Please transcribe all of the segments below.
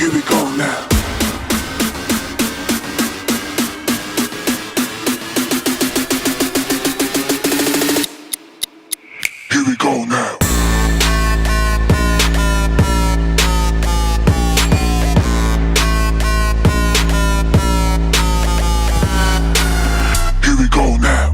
Here we go now. Here we go now. Here we go now.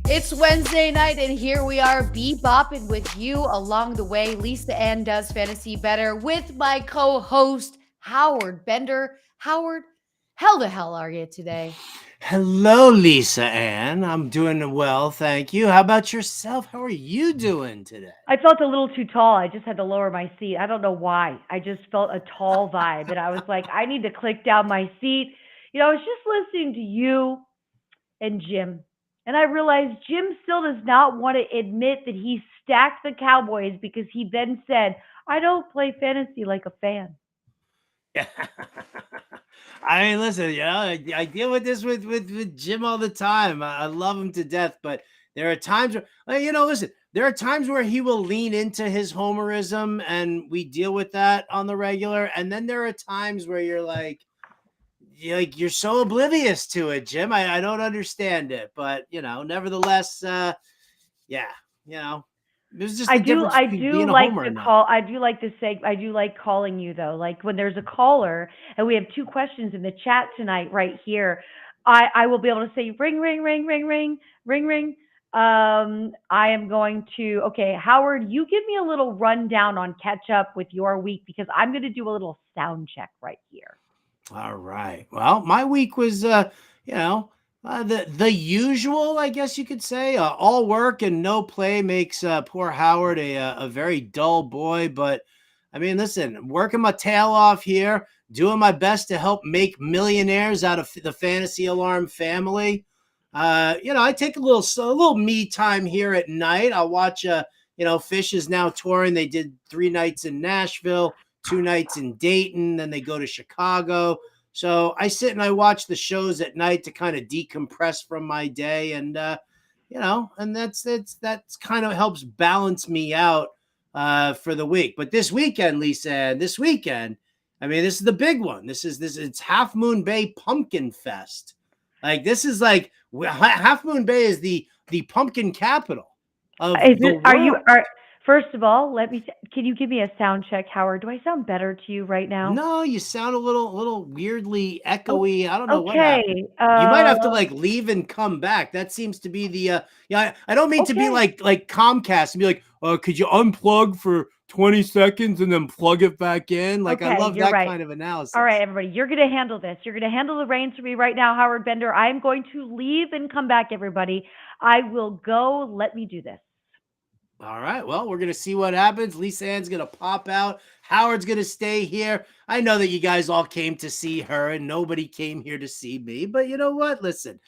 It's Wednesday night, and here we are bebopping with you along the way. Lisa Ann Does Fantasy Bettor with my co-host, Howard Bender. Howard, how the hell are you today? Hello, Lisa Ann. I'm doing well, thank you. How about yourself? How are you doing today? I felt a little too tall. I just had to lower my seat. I don't know why. I just felt a tall vibe. And I was like, I need to click down my seat. You know, I was just listening to you and Jim. And I realized Jim still does not want to admit that he stacked the Cowboys because he then said, I don't play fantasy like a fan. I mean, listen, I deal with this with Jim all the time. I love him to death, but there are times where, listen, there are times where he will lean into his homerism and we deal with that on the regular. And then there are times where you're so oblivious to it, Jim. I don't understand it, but nevertheless, it was just I do like calling you though. Like when there's a caller and we have two questions in the chat tonight right here, I will be able to say ring, ring, ring, ring, ring, ring, ring. I am going to, okay, Howard, you give me a little rundown on catch up with your week because I'm going to do a little sound check right here. All right. Well, my week was, the usual, I guess you could say. All work and no play makes poor Howard a very dull boy. But I mean, listen, working my tail off here, doing my best to help make millionaires out of the Fantasy Alarm family. I take a little me time here at night. I'll watch. Fish is now touring. They did 3 nights in Nashville, 2 nights in Dayton, then they go to Chicago. So I sit and I watch the shows at night to kind of decompress from my day. And, and that's kind of helps balance me out for the week. But this weekend, Lisa, I mean, this is the big one. It's Half Moon Bay Pumpkin Fest. Like, this is like Half Moon Bay is the pumpkin capital of the world. First of all, can you give me a sound check, Howard? Do I sound better to you right now? No, you sound a little weirdly echoey. I don't know what Okay. happened. You might have to leave and come back. That seems to be the I don't mean to be like Comcast and be like, could you unplug for 20 seconds and then plug it back in? Like, Okay, I love you're that right. kind of analysis. All right, everybody, you're going to handle this. You're going to handle the reins for me right now, Howard Bender. I'm going to leave and come back, everybody. I will go. Let me do this. All right. Well, we're going to see what happens. Lisa Ann's going to pop out. Howard's going to stay here. I know that you guys all came to see her and nobody came here to see me. But you know what? Listen,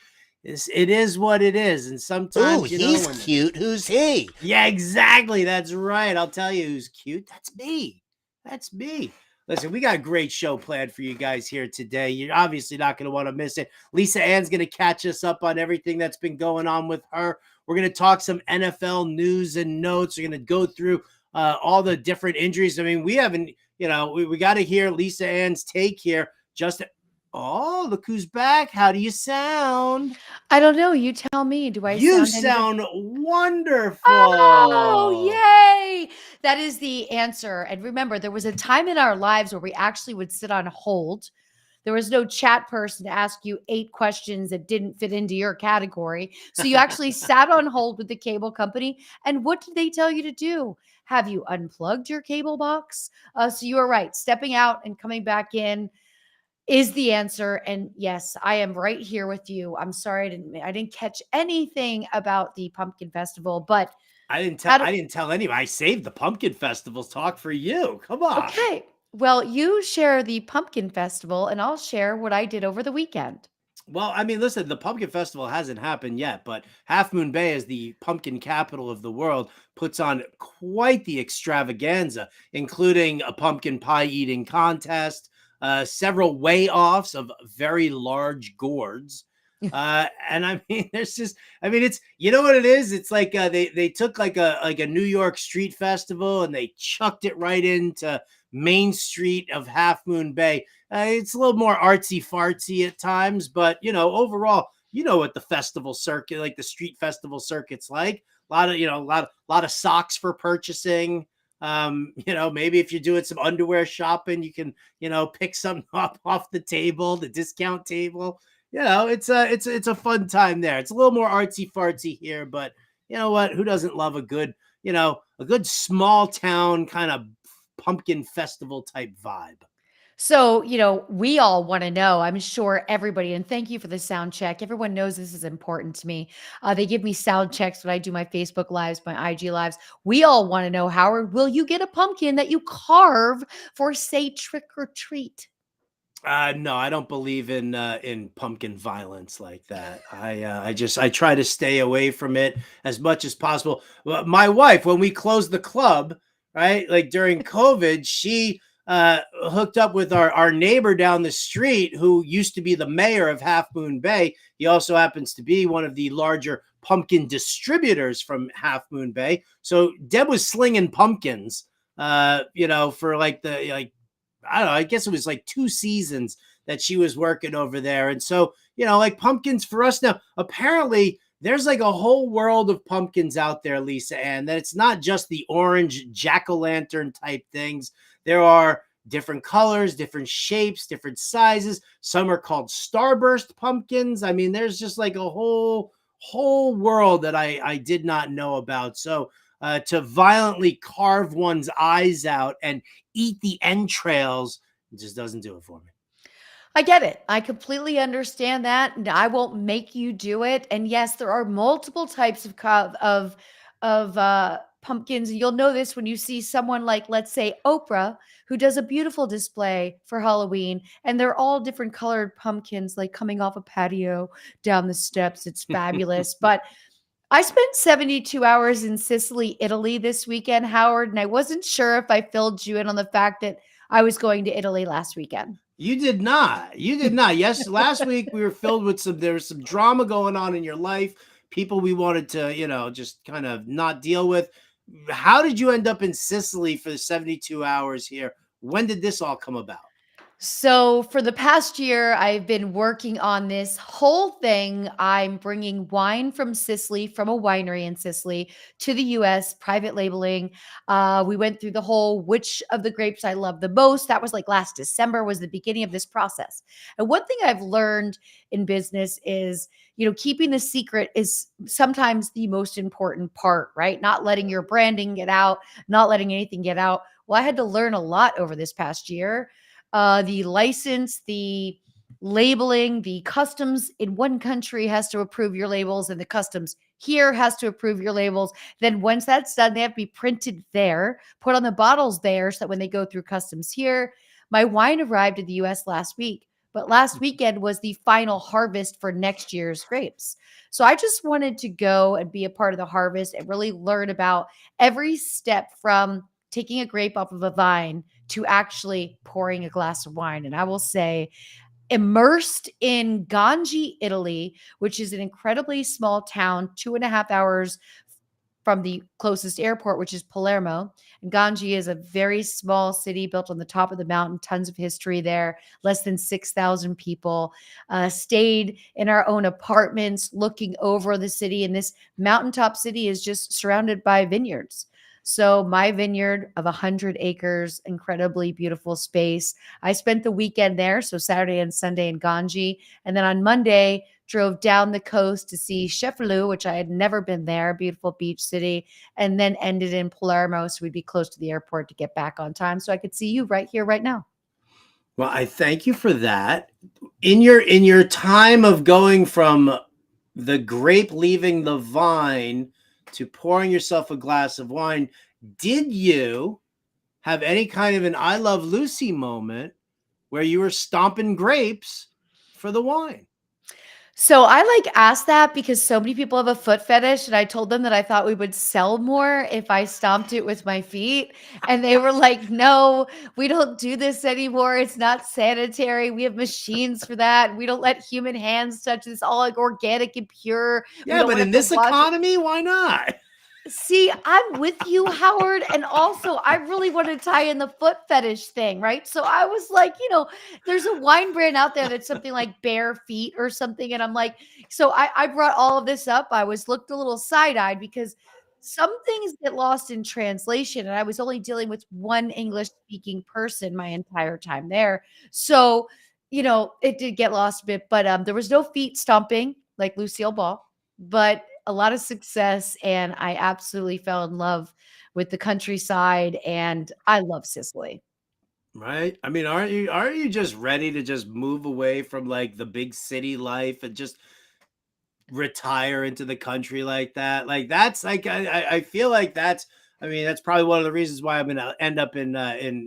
it is what it is. And sometimes, he's cute. Who's he? Yeah, exactly. That's right. I'll tell you who's cute. That's me. That's me. Listen, we got a great show planned for you guys here today. You're obviously not going to want to miss it. Lisa Ann's going to catch us up on everything that's been going on with her. We're going to talk some NFL news and notes. We're going to go through all the different injuries. I mean, we haven't, we got to hear Lisa Ann's take here. Look who's back. How do you sound? I don't know. You tell me. Do I You sound wonderful. Oh, yay. That is the answer. And remember, there was a time in our lives where we actually would sit on hold. There was no chat person to ask you 8 questions that didn't fit into your category. So you actually sat on hold with the cable company. And what did they tell you to do? Have you unplugged your cable box? So you were right. Stepping out and coming back in is the answer. And yes, I am right here with you. I'm sorry I didn't catch anything about the Pumpkin Festival, but I didn't tell anybody. I saved the Pumpkin Festival's talk for you. Come on. Okay. Well, you share the Pumpkin Festival and I'll share what I did over the weekend. Well, I mean, listen, the Pumpkin Festival hasn't happened yet, but Half Moon Bay, as the pumpkin capital of the world, puts on quite the extravaganza, including a pumpkin pie eating contest, several weigh-offs of very large gourds. And I mean, there's just, I mean, it's, you know what it is? It's like they took like a New York street festival and they chucked it right into Main Street of Half Moon Bay. It's a little more artsy fartsy at times, but overall, you know what the festival circuit, like the street festival circuit's like. A lot of, lot of socks for purchasing. Maybe if you're doing some underwear shopping, you can, pick something up off the table, the discount table. It's a fun time there. It's a little more artsy fartsy here, but you know what? Who doesn't love a good, a good small town kind of pumpkin festival type vibe? So, we all want to know, I'm sure everybody, and thank you for the sound check. Everyone knows this is important to me. They give me sound checks when I do my Facebook lives, my IG lives. We all want to know, Howard, will you get a pumpkin that you carve for, say, trick or treat? No, I don't believe in pumpkin violence like that. I try to stay away from it as much as possible. Well, my wife, when we closed the club, right, like during COVID, she hooked up with our neighbor down the street who used to be the mayor of Half Moon Bay. He also happens to be one of the larger pumpkin distributors from Half Moon Bay. So Deb was slinging pumpkins, for I don't know, I guess it was like 2 seasons that she was working over there. And so, like pumpkins for us now, apparently there's like a whole world of pumpkins out there, Lisa Ann, that it's not just the orange jack-o'-lantern type things. There are different colors, different shapes, different sizes. Some are called starburst pumpkins. I mean, there's just like a whole world that I did not know about. So to violently carve one's eyes out and eat the entrails, it just doesn't do it for me. I get it. I completely understand that, and I won't make you do it. And yes, there are multiple types of pumpkins. And you'll know this when you see someone like, let's say, Oprah, who does a beautiful display for Halloween, and they're all different colored pumpkins, like coming off a patio down the steps. It's fabulous. But I spent 72 hours in Sicily, Italy this weekend, Howard, and I wasn't sure if I filled you in on the fact that I was going to Italy last weekend. You did not. You did not. Yes, last week we were filled with there was some drama going on in your life, people we wanted to, just kind of not deal with. How did you end up in Sicily for the 72 hours here? When did this all come about? So, for the past year, I've been working on this whole thing. I'm bringing wine from Sicily, from a winery in Sicily, to the US, private labeling. We went through the whole which of the grapes I love the most. That was like last December, was the beginning of this process. And one thing I've learned in business is, keeping the secret is sometimes the most important part, right? Not letting your branding get out, not letting anything get out. Well, I had to learn a lot over this past year. The license, the labeling, the customs in one country has to approve your labels, and the customs here has to approve your labels. Then once that's done, they have to be printed there, put on the bottles there, so that when they go through customs here, my wine arrived in the US last week. But last weekend was the final harvest for next year's grapes. So I just wanted to go and be a part of the harvest and really learn about every step from taking a grape off of a vine to actually pouring a glass of wine. And I will say, immersed in Ganji, Italy, which is an incredibly small town, 2.5 hours from the closest airport, which is Palermo. And Ganji is a very small city built on the top of the mountain, tons of history there, less than 6,000 people. Stayed in our own apartments looking over the city. And this mountaintop city is just surrounded by vineyards. So my vineyard of 100 acres, incredibly beautiful space. I spent the weekend there, so Saturday and Sunday in Ganji. And then on Monday, drove down the coast to see Cefalù, which I had never been there, beautiful beach city, and then ended in Palermo, so we'd be close to the airport to get back on time so I could see you right here, right now. Well, I thank you for that. In your time of going from the grape leaving the vine to pouring yourself a glass of wine, did you have any kind of an I Love Lucy moment where you were stomping grapes for the wine? So I asked that because so many people have a foot fetish, and I told them that I thought we would sell more if I stomped it with my feet. And they were like, no, we don't do this anymore. It's not sanitary. We have machines for that. We don't let human hands touch this. All organic and pure. We Yeah, don't but want in to this wash it. economy, why not? See, I'm with you, Howard. And also, I really want to tie in the foot fetish thing, right? So I was like, there's a wine brand out there that's something like Bare Feet or something. And I'm like, so I brought all of this up. I was looked a little side eyed because some things get lost in translation. And I was only dealing with one English speaking person my entire time there. So, it did get lost a bit, but there was no feet stomping like Lucille Ball, but a lot of success, and I absolutely fell in love with the countryside, and I love Sicily. Right? I mean, aren't you just ready to just move away from like the big city life and just retire into the country like that? Like that's like I feel like I mean that's probably one of the reasons why I'm gonna end up in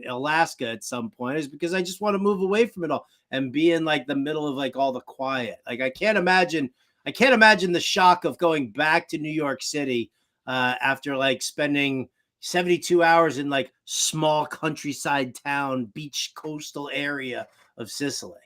Alaska at some point is because I just want to move away from it all and be in like the middle of like all the quiet. Like I can't imagine the shock of going back to New York City after like spending 72 hours in like small countryside town beach coastal area of Sicily.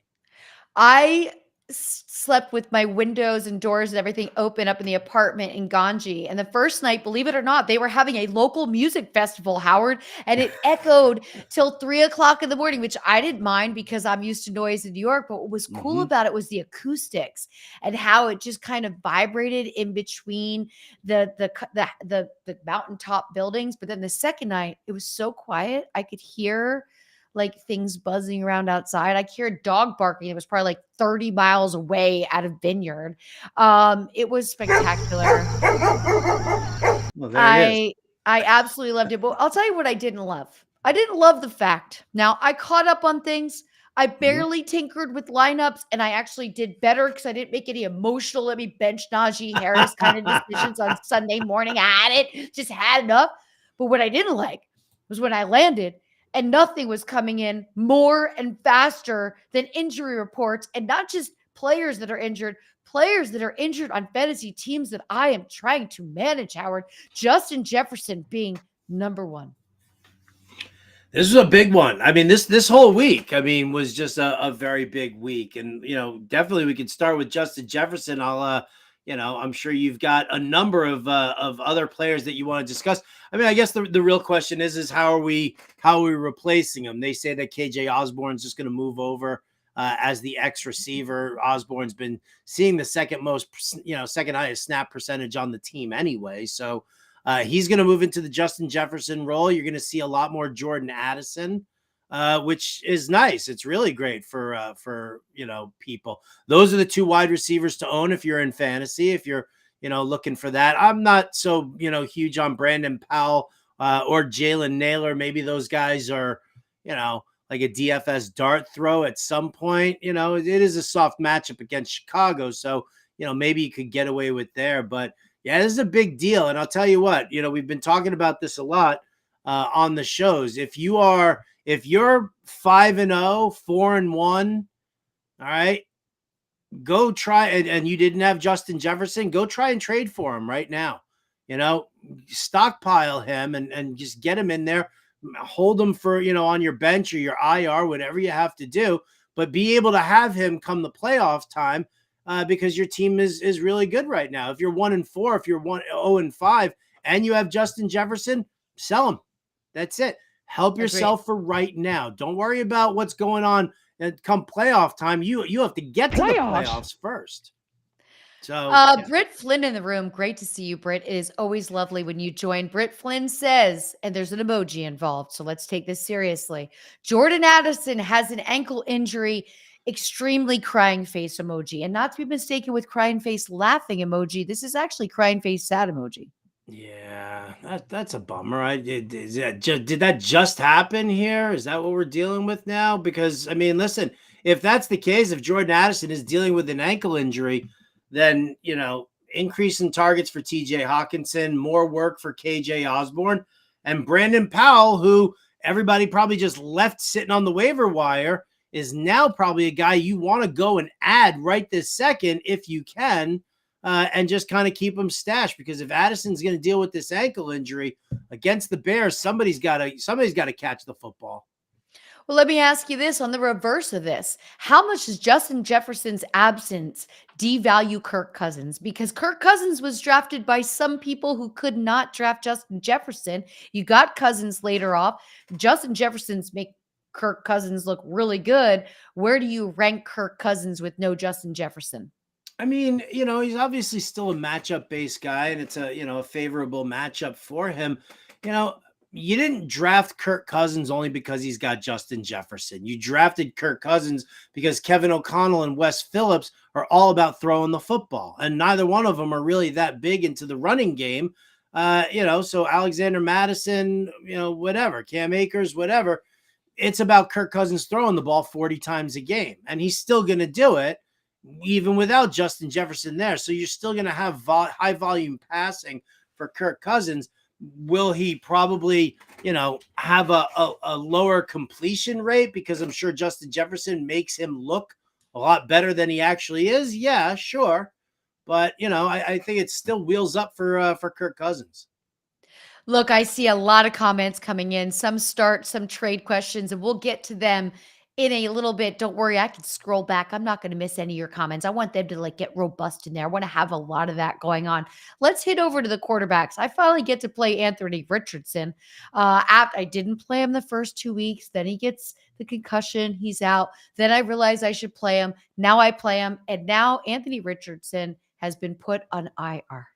I slept with my windows and doors and everything open up in the apartment in Ganji. And the first night, believe it or not, they were having a local music festival, Howard, and it echoed till 3 o'clock in the morning, which I didn't mind because I'm used to noise in New York. But what was cool Mhm. about it was the acoustics and how it just kind of vibrated in between the mountaintop buildings. But then the second night, it was so quiet. I could hear like things buzzing around outside. I could hear a dog barking. It was probably like 30 miles away at a vineyard. It was spectacular. Well, there it is. I I absolutely loved it. But I'll tell you what I didn't love. I didn't love the fact. Now I caught up on things. I Mhm. barely tinkered with lineups, and I actually did better because I didn't make any emotional, let me bench Najee Harris kind of decisions on Sunday morning. I had it, just had enough. But what I didn't like was when I landed and nothing was coming in more and faster than injury reports, and not just players that are injured on fantasy teams that I am trying to manage, Howard. Justin Jefferson being number one. This is a big one. I mean, this whole week, I mean, was just a very big week. And definitely we could start with Justin Jefferson. I'm sure you've got a number of other players that you want to discuss. I mean, I guess the real question is how are we replacing him? They say that KJ Osborne's just going to move over as the X receiver. Osborne's been seeing the second highest snap percentage on the team anyway. So he's going to move into the Justin Jefferson role. You're going to see a lot more Jordan Addison, which is nice. It's really great for people. Those are the two wide receivers to own if you're in fantasy. If you're looking for that, I'm not so huge on Brandon Powell or Jalen Naylor. Maybe those guys are like a DFS dart throw at some point. It is a soft matchup against Chicago, so maybe you could get away with there, but. Yeah, this is a big deal. And I'll tell you what, we've been talking about this a lot on the shows. If you're 5-0, 4-1, all right, go try and you didn't have Justin Jefferson, go try and trade for him right now. Stockpile him and just get him in there, hold him for, on your bench or your IR, whatever you have to do, but be able to have him come the playoff time. Because your team is really good right now. If you're 1-4, if you're 0-5, and you have Justin Jefferson, sell him. That's it. Help yourself for right now. Don't worry about what's going on and come playoff time. You have to get to the playoffs first. So Britt Flynn in the room. Great to see you, Britt. It is always lovely when you join. Britt Flynn says, and there's an emoji involved, so let's take this seriously. Jordan Addison has an ankle injury. Extremely crying face emoji, and not to be mistaken with crying face laughing emoji. This is actually crying face sad emoji. yeah, that's a bummer. Did that just happen here? Is that what we're dealing with now? Because I mean, listen, if that's the case, if Jordan Addison is dealing with an ankle injury, then increase in targets for TJ Hawkinson, more work for KJ Osborne, and Brandon Powell, who everybody probably just left sitting on the waiver wire is now probably a guy you want to go and add right this second if you can, and just kind of keep him stashed, because if Addison's going to deal with this ankle injury against the Bears, somebody's got to catch the football. Well, let me ask you this on the reverse of this. How much does Justin Jefferson's absence devalue Kirk Cousins? Because Kirk Cousins was drafted by some people who could not draft Justin Jefferson. You got Cousins later off. Justin Jefferson's make Kirk Cousins look really good. Where do you rank Kirk Cousins with no Justin Jefferson? I mean, he's obviously still a matchup-based guy, and it's a favorable matchup for him. You didn't draft Kirk Cousins only because he's got Justin Jefferson. You drafted Kirk Cousins because Kevin O'Connell and Wes Phillips are all about throwing the football, and neither one of them are really that big into the running game. So Alexander Mattison, whatever, Cam Akers, whatever. It's about Kirk Cousins throwing the ball 40 times a game, and he's still going to do it even without Justin Jefferson there. So you're still going to have high volume passing for Kirk Cousins. Will he probably, have a lower completion rate because I'm sure Justin Jefferson makes him look a lot better than he actually is? Yeah, sure. But, I think it still wheels up for Kirk Cousins. Look, I see a lot of comments coming in, some start, some trade questions, and we'll get to them in a little bit. Don't worry, I can scroll back. I'm not going to miss any of your comments. I want them to get robust in there. I want to have a lot of that going on. Let's hit over to the quarterbacks. I finally get to play Anthony Richardson. I didn't play him the first 2 weeks. Then he gets the concussion. He's out. Then I realized I should play him. Now I play him. And now Anthony Richardson has been put on IR.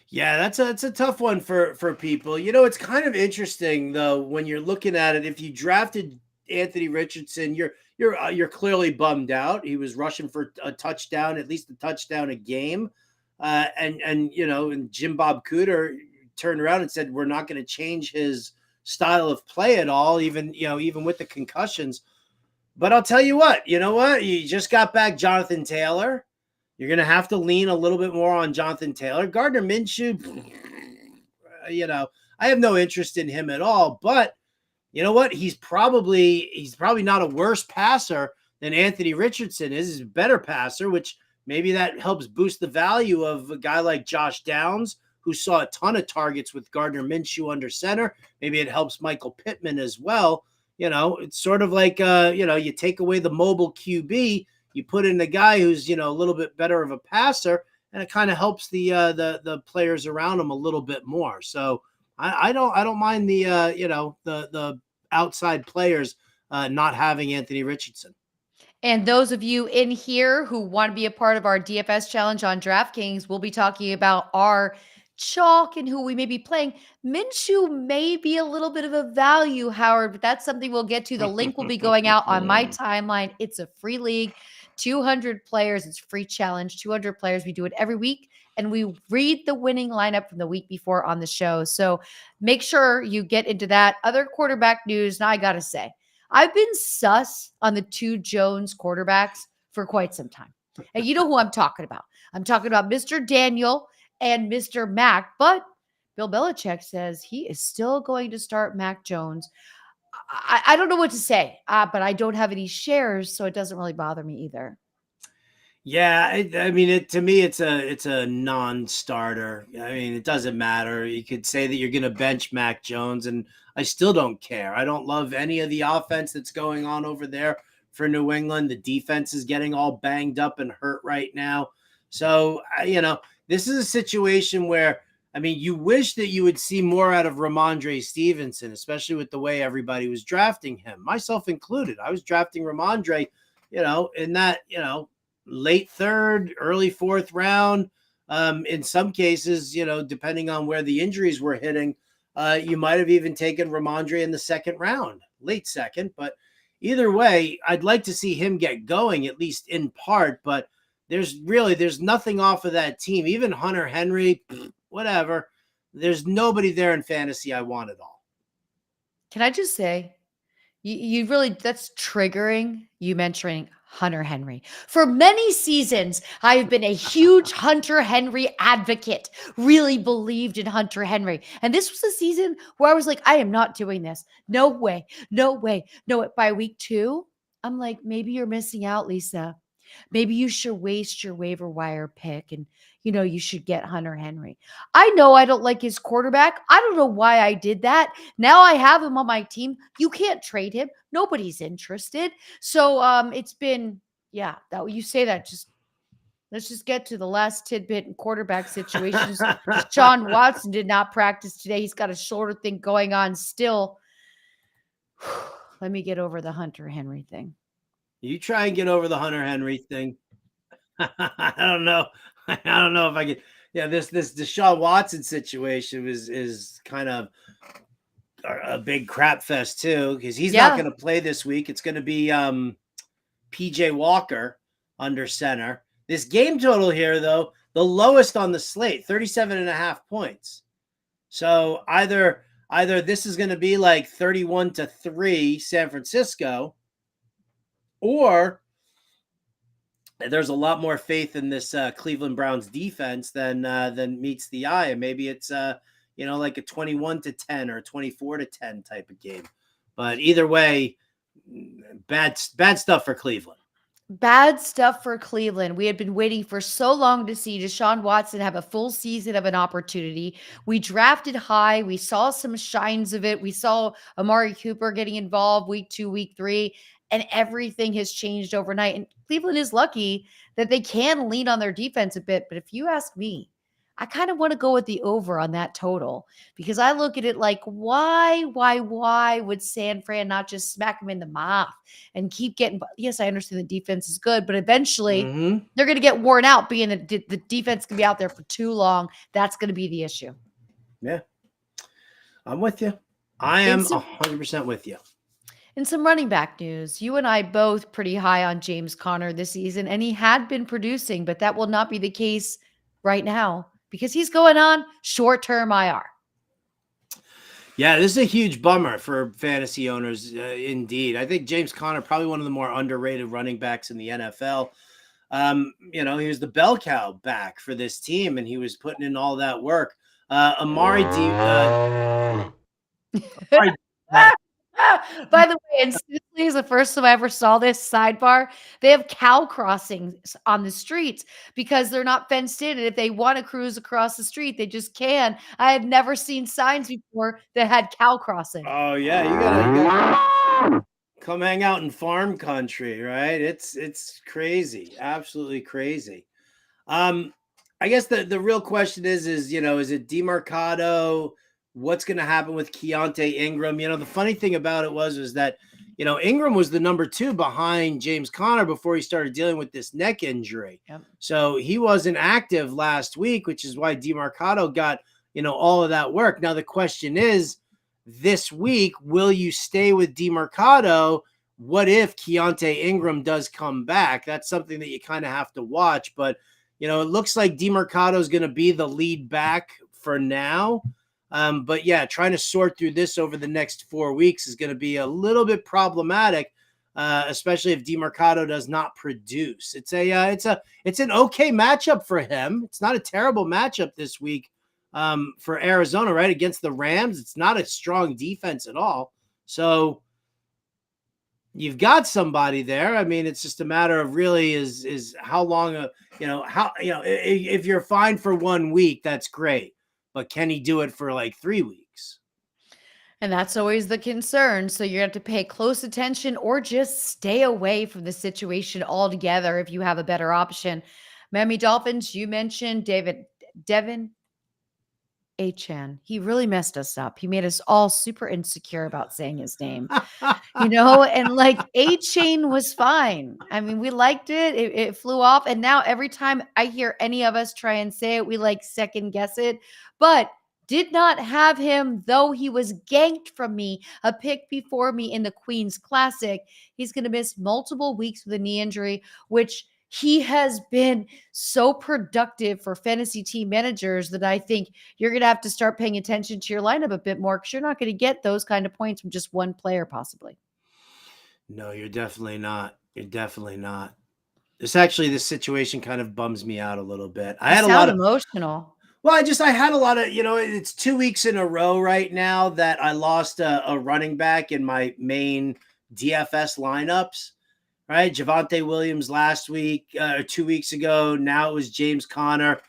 Yeah, that's a tough one for people. It's kind of interesting though when you're looking at it. If you drafted Anthony Richardson, you're clearly bummed out. He was rushing for a touchdown, at least a touchdown a game, and Jim Bob Cooter turned around and said we're not going to change his style of play at all, even with the concussions. But I'll tell you what, you just got back Jonathan Taylor. You're going to have to lean a little bit more on Jonathan Taylor. Gardner Minshew, I have no interest in him at all. But you know what? He's probably not a worse passer than Anthony Richardson is. He's a better passer, which maybe that helps boost the value of a guy like Josh Downs, who saw a ton of targets with Gardner Minshew under center. Maybe it helps Michael Pittman as well. It's sort of like, you take away the mobile QB, you put in a guy who's, a little bit better of a passer, and it kind of helps the players around him a little bit more. So I don't mind the outside players not having Anthony Richardson. And those of you in here who want to be a part of our DFS challenge on DraftKings, we'll be talking about our chalk and who we may be playing. Minshew may be a little bit of a value, Howard, but that's something we'll get to. The link will be going out on my timeline. It's a free league, 200 players. It's a free challenge, 200 players. We do it every week, and we read the winning lineup from the week before on the show. So make sure you get into that. Other quarterback news, now I got to say, I've been sus on the two Jones quarterbacks for quite some time. And you know who I'm talking about. I'm talking about Mr. Daniel and Mr. Mac, but Bill Belichick says he is still going to start Mac Jones. I don't know what to say, but I don't have any shares, so it doesn't really bother me either. Yeah, to me, it's a non-starter. I mean, it doesn't matter. You could say that you're going to bench Mac Jones, and I still don't care. I don't love any of the offense that's going on over there for New England. The defense is getting all banged up and hurt right now. So, this is a situation where, you wish that you would see more out of Ramondre Stevenson, especially with the way everybody was drafting him, myself included. I was drafting Ramondre, in that, late third, early fourth round. In some cases, depending on where the injuries were hitting, you might have even taken Ramondre in the second round, late second. But either way, I'd like to see him get going, at least in part. But there's nothing off of that team. Even Hunter Henry, whatever. There's nobody there in fantasy I want at all. Can I just say, you really, that's triggering you mentioning Hunter Henry. For many seasons, I've been a huge Hunter Henry advocate, really believed in Hunter Henry. And this was a season where I was like, I am not doing this. No way. By week 2, I'm like, maybe you're missing out, Lisa. Maybe you should waste your waiver wire pick and, you should get Hunter Henry. I know I don't like his quarterback. I don't know why I did that. Now I have him on my team. You can't trade him. Nobody's interested. So it's been, yeah, that you say that just let's just get to the last tidbit in quarterback situations. Deshaun Watson did not practice today. He's got a shoulder thing going on still. Let me get over the Hunter Henry thing. You try and get over the Hunter Henry thing. I don't know. I don't know if I can. Yeah, this Deshaun Watson situation is kind of a big crap fest too, because he's not going to play this week. It's going to be PJ Walker under center. This game total here, though, the lowest on the slate, 37.5 points. So either this is going to be like 31-3 San Francisco, or there's a lot more faith in this Cleveland Browns defense than meets the eye. And maybe it's like a 21-10 or 24-10 type of game. But either way, bad stuff for Cleveland. Bad stuff for Cleveland. We had been waiting for so long to see Deshaun Watson have a full season of an opportunity. We drafted high. We saw some shines of it. We saw Amari Cooper getting involved week 2, week 3, and everything has changed overnight. And Cleveland is lucky that they can lean on their defense a bit. But if you ask me, I kind of want to go with the over on that total, because I look at it like, why would San Fran not just smack him in the mouth and keep getting? Yes, I understand the defense is good, but eventually they're going to get worn out, being that the defense can be out there for too long. That's going to be the issue. Yeah, I'm with you. I am 100% with you. In some running back news, you and I both pretty high on James Conner this season, and he had been producing, but that will not be the case right now, because he's going on short-term IR. Yeah, this is a huge bummer for fantasy owners, indeed. I think James Conner, probably one of the more underrated running backs in the NFL. He was the bell cow back for this team, and he was putting in all that work. Amari By the way, and SIZZLE is the first time I ever saw this sidebar. They have cow crossings on the streets because they're not fenced in. And if they want to cruise across the street, they just can. I had never seen signs before that had cow crossing. Oh, yeah. You gotta come hang out in farm country, right? It's crazy. Absolutely crazy. I guess the real question is it DeMarcado? What's going to happen with Keontae Ingram? The funny thing about it was that, Ingram was the number 2 behind James Conner before he started dealing with this neck injury. Yep. So he wasn't active last week, which is why DeMarcado got, all of that work. Now, the question is, this week, will you stay with DeMarcado? What if Keontae Ingram does come back? That's something that you kind of have to watch. But, it looks like DeMarcado is going to be the lead back for now. But yeah, trying to sort through this over the next 4 weeks is going to be a little bit problematic, especially if DeMarcado does not produce. It's an okay matchup for him. It's not a terrible matchup this week for Arizona, right, against the Rams. It's not a strong defense at all. So you've got somebody there. I mean, it's just a matter of really is how long if you're fine for 1 week, that's great. But can he do it for like 3 weeks? And that's always the concern. So you have to pay close attention or just stay away from the situation altogether if you have a better option. Miami Dolphins, you mentioned Devin Achan. He really messed us up. He made us all super insecure about saying his name, and like A-Chain was fine. I mean, we liked it. It flew off. And now every time I hear any of us try and say it, we like second guess it, but did not have him, though he was ganked from me, a pick before me in the Queen's Classic. He's going to miss multiple weeks with a knee injury, which he has been so productive for fantasy team managers that I think you're going to have to start paying attention to your lineup a bit more, because you're not going to get those kind of points from just one player possibly. No, you're definitely not. You're definitely not. This situation kind of bums me out a little bit. I had a lot of emotional. Well, I had a lot of, it's 2 weeks in a row right now that I lost a running back in my main DFS lineups. right? Javonte Williams last week, 2 weeks ago. Now it was James Conner.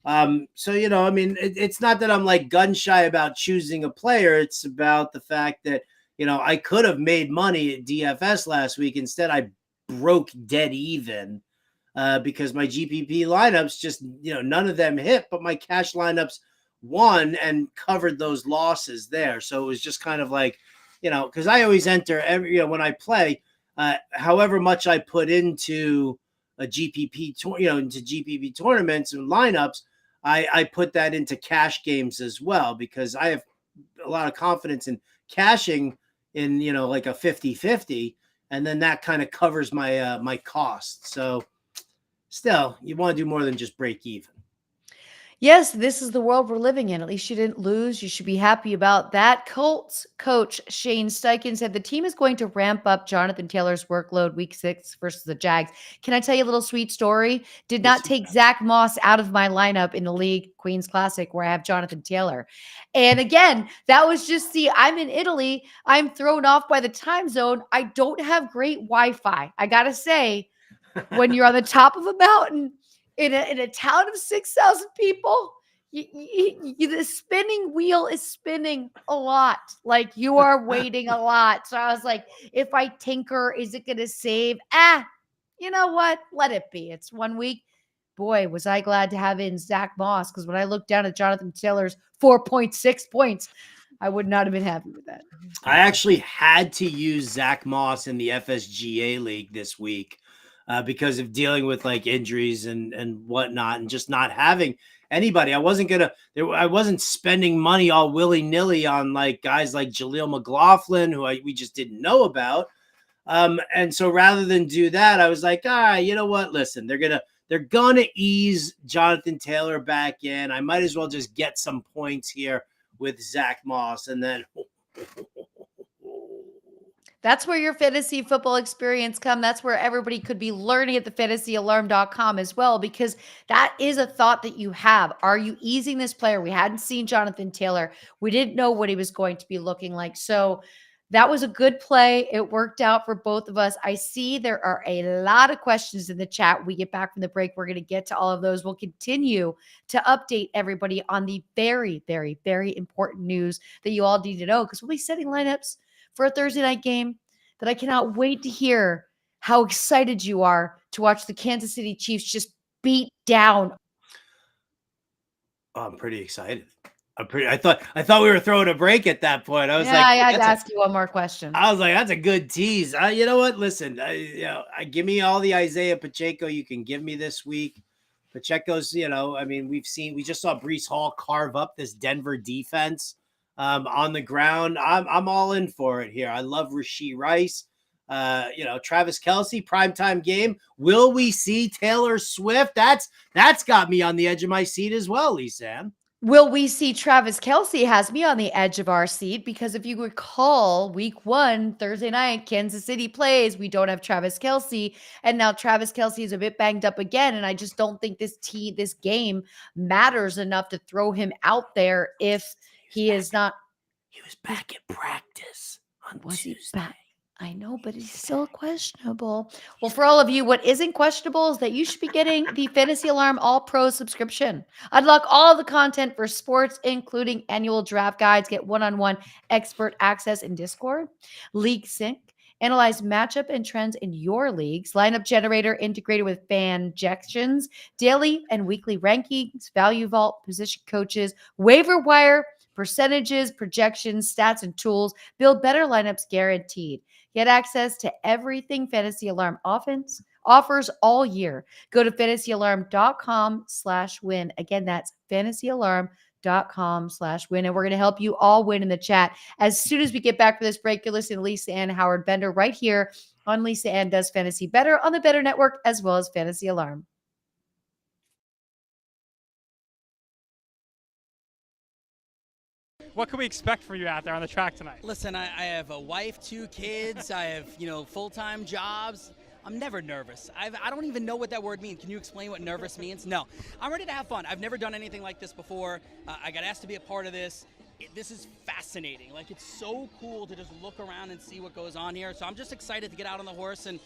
So, I mean, it's not that I'm like gun shy about choosing a player. It's about the fact that, I could have made money at DFS last week. Instead, I broke dead even because my GPP lineups just, none of them hit, but my cash lineups won and covered those losses there. So it was just kind of like, because I always enter every, when I play, however much I put into a GPP, into GPP tournaments and lineups, I put that into cash games as well, because I have a lot of confidence in cashing in, like a 50-50. And then that kind of covers my, my costs. So still, you want to do more than just break even. Yes, this is the world we're living in. At least you didn't lose. You should be happy about that. Colts coach Shane Steichen said the team is going to ramp up Jonathan Taylor's workload week 6 versus the Jags. Can I tell you a little sweet story? Did not take Zach Moss out of my lineup in the league Queens Classic where I have Jonathan Taylor. And again, that was just I'm in Italy. I'm thrown off by the time zone. I don't have great Wi-Fi. I got to say, when you're on the top of a mountain, in a town of 6,000 people, the spinning wheel is spinning a lot. Like you are waiting a lot. So I was like, if I tinker, is it going to save? You know what? Let it be. It's 1 week. Boy, was I glad to have in Zach Moss, because when I looked down at Jonathan Taylor's 4.6 points, I would not have been happy with that. I actually had to use Zach Moss in the FSGA league this week. Because of dealing with like injuries and whatnot, and just not having anybody. I wasn't spending money all willy nilly on like guys like Jaleel McLaughlin, who we just didn't know about. And so rather than do that, I was like, you know what? Listen, they're gonna ease Jonathan Taylor back in. I might as well just get some points here with Zach Moss, and then. That's where your fantasy football experience come. That's where everybody could be learning at the fantasyalarm.com as well, because that is a thought that you have. Are you easing this player? We hadn't seen Jonathan Taylor. We didn't know what he was going to be looking like. So that was a good play. It worked out for both of us. I see there are a lot of questions in the chat. We get back from the break. We're going to get to all of those. We'll continue to update everybody on the very, very, very important news that you all need to know, because we'll be setting lineups for a Thursday night game that I cannot wait to hear how excited you are to watch the Kansas City Chiefs just beat down. Oh, I'm pretty excited. I thought we were throwing a break at that point. I was I had to ask you one more question. I was like, that's a good tease. You know what? Listen, give me all the Isaiah Pacheco you can give me this week. Pacheco's, I mean, we just saw Breece Hall carve up this Denver defense. On the ground. I'm all in for it here. I love Rashee Rice. Travis Kelce, primetime game. Will we see Taylor Swift? That's got me on the edge of my seat as well, Lisanne. Will we see Travis Kelce? Has me on the edge of our seat, because if you recall, week 1, Thursday night, Kansas City plays. We don't have Travis Kelce, and now Travis Kelce is a bit banged up again, and I just don't think this game matters enough to throw him out there if he is not. He was back at practice on Tuesday. I know, but he's still questionable. Well, for all of you, what isn't questionable is that you should be getting the Fantasy Alarm All Pro subscription. Unlock all of the content for sports, including annual draft guides, get one-on-one expert access in Discord, League Sync, analyze matchup and trends in your leagues, lineup generator integrated with Fanjections, daily and weekly rankings, value vault, position coaches, waiver wire, percentages, projections, stats, and tools. Build better lineups guaranteed. Get access to everything Fantasy Alarm offers all year. Go to fantasyalarm.com/win. Again, that's fantasyalarm.com/win. And we're going to help you all win in the chat. As soon as we get back for this break, you're listening to Lisa Ann Howard Bender right here on Lisa Ann Does Fantasy Bettor on the Bettor Network, as well as Fantasy Alarm. What can we expect for you out there on the track tonight? Listen, I have a wife, 2 kids. I have, full-time jobs. I'm never nervous. I don't even know what that word means. Can you explain what nervous means? No. I'm ready to have fun. I've never done anything like this before. I got asked to be a part of this. This is fascinating. Like, it's so cool to just look around and see what goes on here. So I'm just excited to get out on the horse and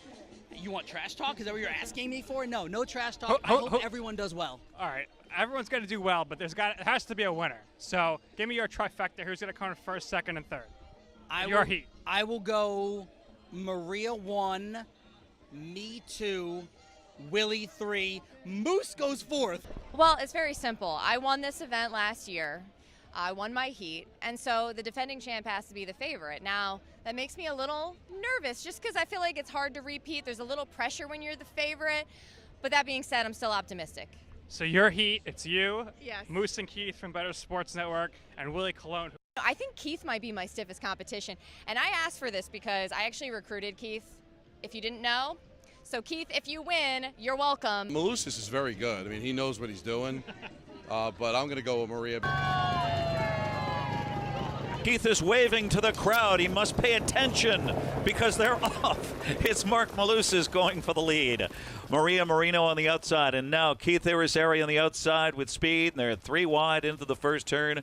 You want trash talk? Is that what you're asking me for? No trash talk. Ho- I ho- hope everyone does well. All right, everyone's going to do well, but it has to be a winner. So give me your trifecta. Who's going to come in first, second, and third? Your heat. I will go Maria 1, me 2, Willie 3, Moose goes 4th. Well, it's very simple. I won this event last year. I won my heat, and so the defending champ has to be the favorite. Now, that makes me a little nervous just because I feel like it's hard to repeat. There's a little pressure when you're the favorite, but that being said, I'm still optimistic. So your heat, it's you, Yes. Moose and Keith from Better Sports Network, and Willie Colon. I think Keith might be my stiffest competition, and I asked for this because I actually recruited Keith, if you didn't know. So Keith, if you win, you're welcome. Malusis is very good. I mean, he knows what he's doing, but I'm going to go with Maria. Keith is waving to the crowd. He must pay attention because they're off. It's Mark Malusis going for the lead. Maria Marino on the outside, and now Keith Irizarry on the outside with speed, and they're 3 wide into the first turn.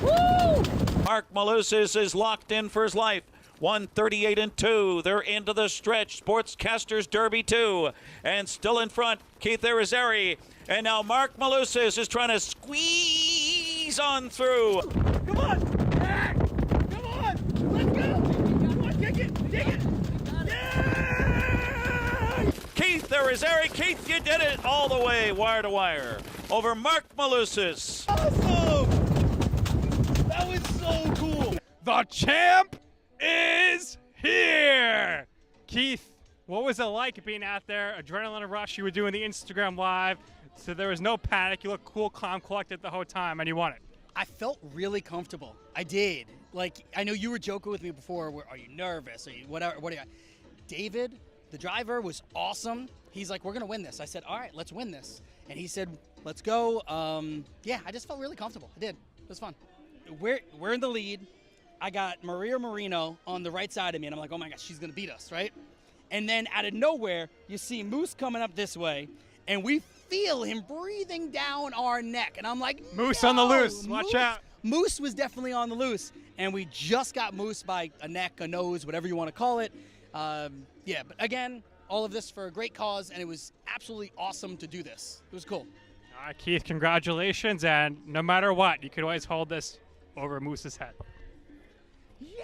Woo! Mark Malusis is locked in for his life. 138 and 2. They're into the stretch. Sportscasters Derby 2. And still in front, Keith Irizarry. And now Mark Malusis is trying to squeeze on through. Come on! Back! Come on! Let's go! Come on, dig it! Yeah! Keith Irizarry. Keith, you did it all the way, wire to wire. Over Mark Malusis. Awesome! That was so cool! The champ is here! Keith, what was it like being out there? Adrenaline rush, you were doing the Instagram Live, so there was no panic. You looked cool, calm, collected the whole time, and you won it. I felt really comfortable. I did. Like, I know you were joking with me before. Are you nervous? Are you whatever? What are you? David, the driver, was awesome. He's like, we're going to win this. I said, all right, let's win this. And he said, let's go. Yeah, I just felt really comfortable. I did. It was fun. We're in the lead. I got Maria Marino on the right side of me, and I'm like, oh my gosh, she's going to beat us, right? And then out of nowhere, you see Moose coming up this way, and we feel him breathing down our neck. And I'm like, Moose no! on the loose. Watch out. Moose was definitely on the loose, and we just got Moose by a neck, a nose, whatever you want to call it. Yeah, but again, all of this for a great cause, and it was absolutely awesome to do this. It was cool. All right, Keith, congratulations, and no matter what, you could always hold this over Moose's head. Yeah!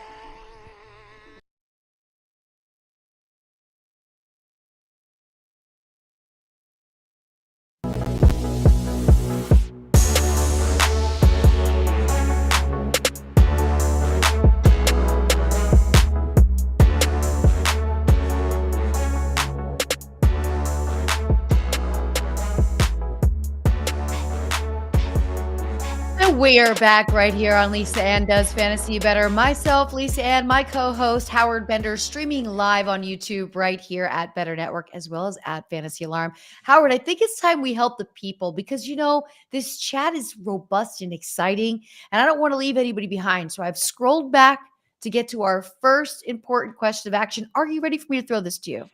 And we are back right here on Lisa Ann Does Fantasy Bettor. Myself, Lisa Ann, my co-host Howard Bender, streaming live on YouTube right here at Better Network, as well as at Fantasy Alarm. Howard, I think it's time we help the people because, you know, this chat is robust and exciting, and I don't want to leave anybody behind. So I've scrolled back to get to our first important question of action. Are you ready for me to throw this to you?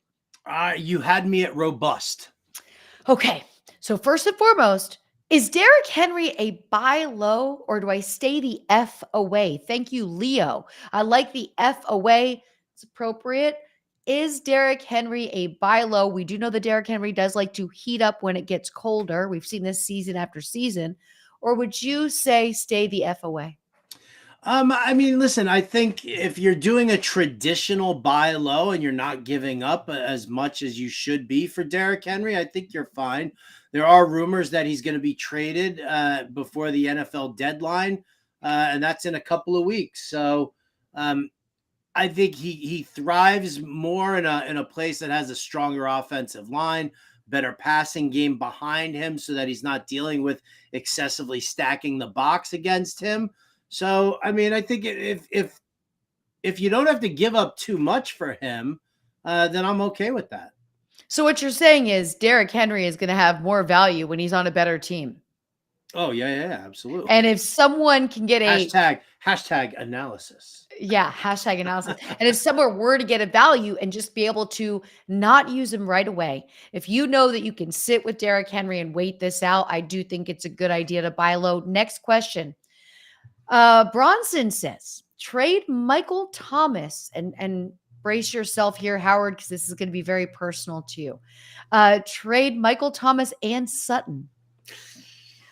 You had me at robust. Okay. So first and foremost, is Derrick Henry a buy low or do I stay the F away? Thank you, Leo. I like the F away. It's appropriate. Is Derrick Henry a buy low? We do know that Derrick Henry does like to heat up when it gets colder. We've seen this season after season. Or would you say stay the F away? I mean, listen, I think if you're doing a traditional buy low and you're not giving up as much as you should be for Derrick Henry, I think you're fine. There are rumors that he's going to be traded before the NFL deadline, and that's in a couple of weeks. So I think he thrives more in a place that has a stronger offensive line, better passing game behind him so that he's not dealing with excessively stacking the box against him. So, I mean, I think if you don't have to give up too much for him, then I'm okay with that. So what you're saying is Derrick Henry is going to have more value when he's on a better team. Oh, yeah, absolutely. And if someone can get hashtag analysis. Yeah, hashtag analysis. And if someone were to get a value and just be able to not use him right away, if you know that you can sit with Derrick Henry and wait this out, I do think it's a good idea to buy low. Next question. Bronson says, trade Michael Thomas and brace yourself here, Howard, because this is going to be very personal to you. Trade Michael Thomas and Sutton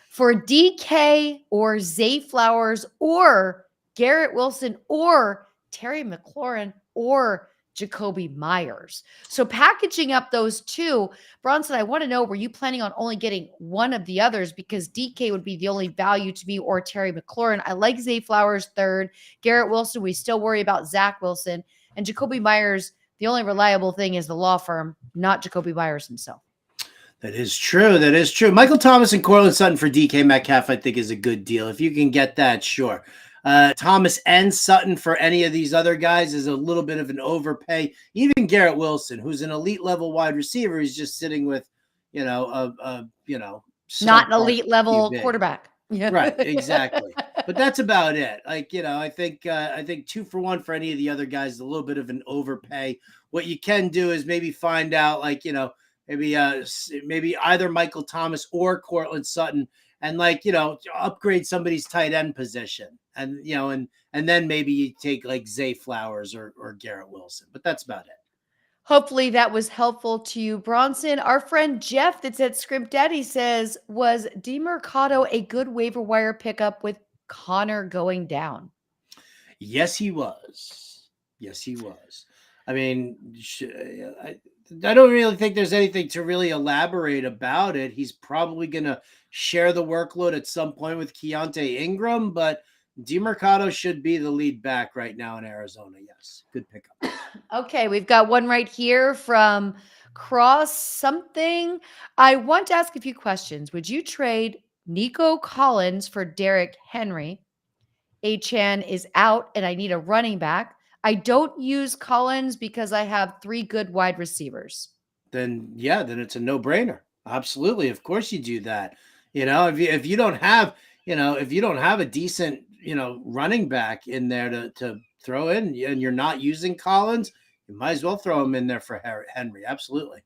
for DK or Zay Flowers or Garrett Wilson or Terry McLaurin or Jacoby Myers. So packaging up those two, Bronson, I want to know, were you planning on only getting one of the others? Because DK would be the only value to me, or Terry McLaurin. I like Zay Flowers third. Garrett Wilson, we still worry about Zach Wilson. And Jacoby Myers, the only reliable thing is the law firm, not Jacoby Myers himself. That is true. That is true. Michael Thomas and Cortland Sutton for DK Metcalf, I think, is a good deal. If you can get that, sure. Thomas and Sutton for any of these other guys is a little bit of an overpay. Even Garrett Wilson, who's an elite level wide receiver, is just sitting with, not an elite level quarterback. Yeah. Right. Exactly. But that's about it. I think 2 for 1 for any of the other guys is a little bit of an overpay. What you can do is maybe find out, maybe either Michael Thomas or Cortland Sutton, and upgrade somebody's tight end position, and then maybe you take like Zay Flowers or Garrett Wilson. But that's about it. Hopefully that was helpful to you, Bronson. Our friend Jeff that's at Script Daddy says, was DeMercado a good waiver wire pickup with Connor going down? Yes, he was. Yes, he was. I mean, I don't really think there's anything to really elaborate about it. He's probably going to share the workload at some point with Keontae Ingram, but DeMercado should be the lead back right now in Arizona. Yes, good pickup. Okay, we've got one right here from Cross something. I want to ask a few questions. Would you trade Nico Collins for Derrick Henry? Achan is out and I need a running back. I don't use Collins because I have 3 good wide receivers. Then it's a no-brainer. Absolutely. Of course you do that. If you don't have a decent, running back in there to throw in, and you're not using Collins, you might as well throw him in there for Henry. Absolutely.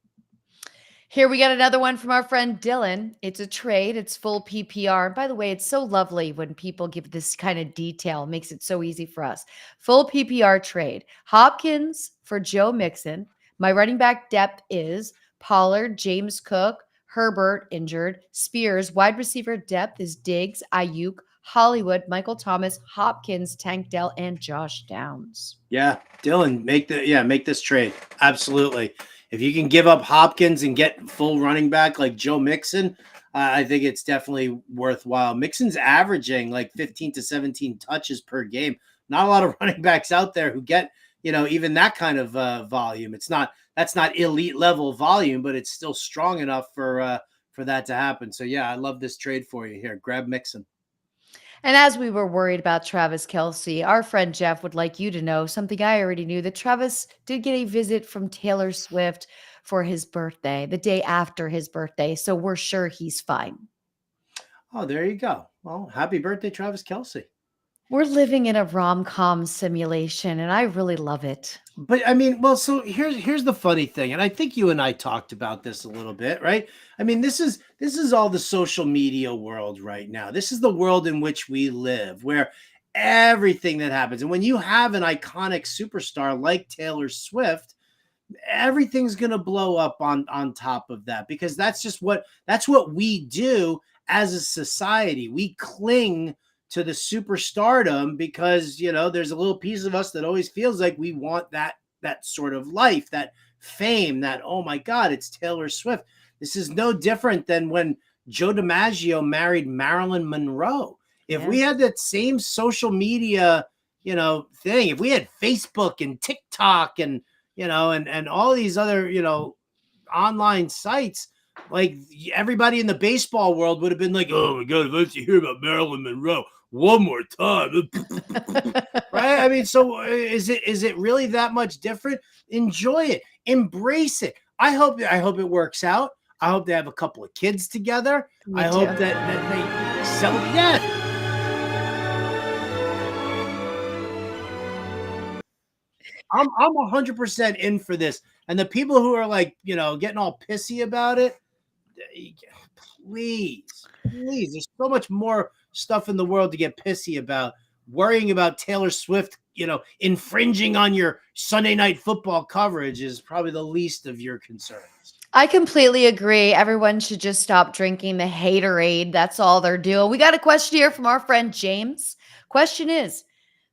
Here we got another one from our friend Dylan. It's a trade. It's full PPR. And by the way, it's so lovely when people give this kind of detail. It makes it so easy for us. Full PPR trade. Hopkins for Joe Mixon. My running back depth is Pollard, James Cook, Herbert injured, Spears. Wide receiver depth is Diggs, Ayuk, Hollywood, Michael Thomas, Hopkins, Tank Dell, and Josh Downs. Yeah, Dylan, make this trade. Absolutely. If you can give up Hopkins and get full running back like Joe Mixon, I think it's definitely worthwhile. Mixon's averaging like 15 to 17 touches per game. Not a lot of running backs out there who get, even that kind of volume. That's not elite level volume, but it's still strong enough for that to happen. So yeah, I love this trade for you here. Grab Mixon. And as we were worried about Travis Kelce, our friend Jeff would like you to know something I already knew, that Travis did get a visit from Taylor Swift for his birthday, the day after his birthday. So we're sure he's fine. Oh, there you go. Well, happy birthday, Travis Kelce. We're living in a rom-com simulation, and I really love it. But so here's the funny thing, and I think you and I talked about this a little bit, right? This is all the social media world right now. This is the world in which we live, where everything that happens, and when you have an iconic superstar like Taylor Swift, everything's gonna blow up on top of that, because that's what we do as a society. We cling to the superstardom because, there's a little piece of us that always feels like we want that sort of life, that fame, that, oh my God, it's Taylor Swift. This is no different than when Joe DiMaggio married Marilyn Monroe. If we had that same social media, thing, if we had Facebook and TikTok and, and all these other, online sites, like everybody in the baseball world would have been like, oh my God, let's hear about Marilyn Monroe one more time. Right? So is it really that much different? Enjoy it. Embrace it. I hope it works out. I hope they have a couple of kids together. I hope that they sell. Yeah. I'm 100% in for this. And the people who are like, getting all pissy about it, please, there's so much more stuff in the world to get pissy about worrying about Taylor Swift, infringing on your Sunday Night Football coverage is probably the least of your concerns. I completely agree. Everyone should just stop drinking the haterade. That's all they're doing. We got a question here from our friend James. Question is,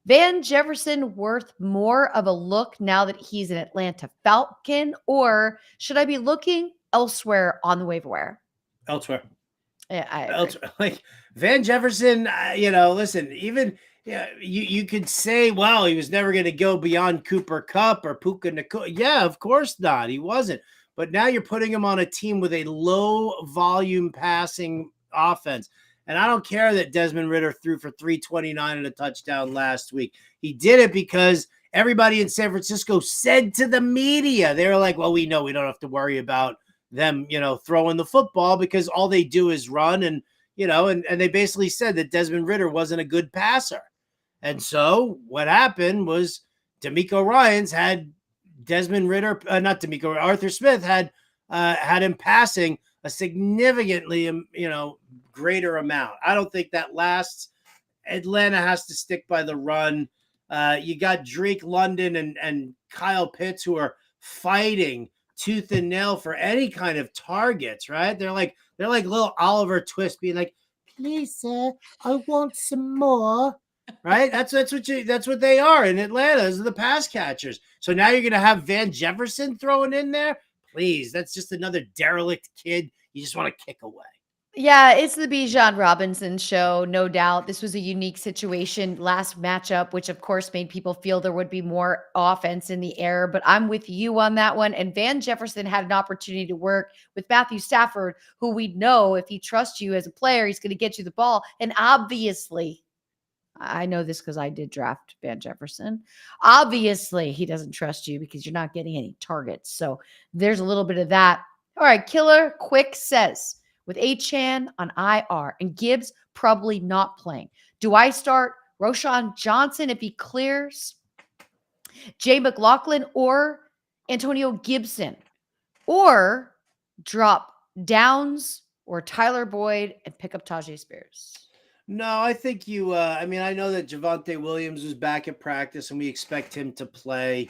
Van Jefferson worth more of a look now that he's an Atlanta Falcon, or should I be looking elsewhere on the waiver wire? Elsewhere. Yeah, I agree. Like Van Jefferson, listen, even you could say, well, he was never going to go beyond Cooper Kupp or Puka Nacua. Yeah, of course not. He wasn't. But now you're putting him on a team with a low volume passing offense. And I don't care that Desmond Ridder threw for 329 and a touchdown last week. He did it because everybody in San Francisco said to the media, they were like, well, we know we don't have to worry about them, throwing the football because all they do is run. And, and they basically said that Desmond Ridder wasn't a good passer. And so what happened was D'Amico Ryans had Desmond Ridder, Arthur Smith had him passing a significantly, greater amount. I don't think that lasts. Atlanta has to stick by the run. You got Drake London and Kyle Pitts who are fighting tooth and nail for any kind of targets, right? They're like little Oliver Twist being like, please, sir, I want some more. Right? That's what they are in Atlanta. Those are the pass catchers. So now you're gonna have Van Jefferson throwing in there. Please, that's just another derelict kid you just want to kick away. Yeah, it's the Bijan Robinson show, no doubt. This was a unique situation last matchup, which of course made people feel there would be more offense in the air. But I'm with you on that one. And Van Jefferson had an opportunity to work with Matthew Stafford, who we know if he trusts you as a player, he's going to get you the ball. And obviously, I know this because I did draft Van Jefferson. Obviously, he doesn't trust you because you're not getting any targets. So there's a little bit of that. All right, Killer Quick says, with Achane on IR and Gibbs probably not playing, do I start Roshan Johnson if he clears, Jay McLaughlin or Antonio Gibson, or drop Downs or Tyler Boyd and pick up Tajay Spears? No, I think I know that Javonte Williams was back at practice and we expect him to play.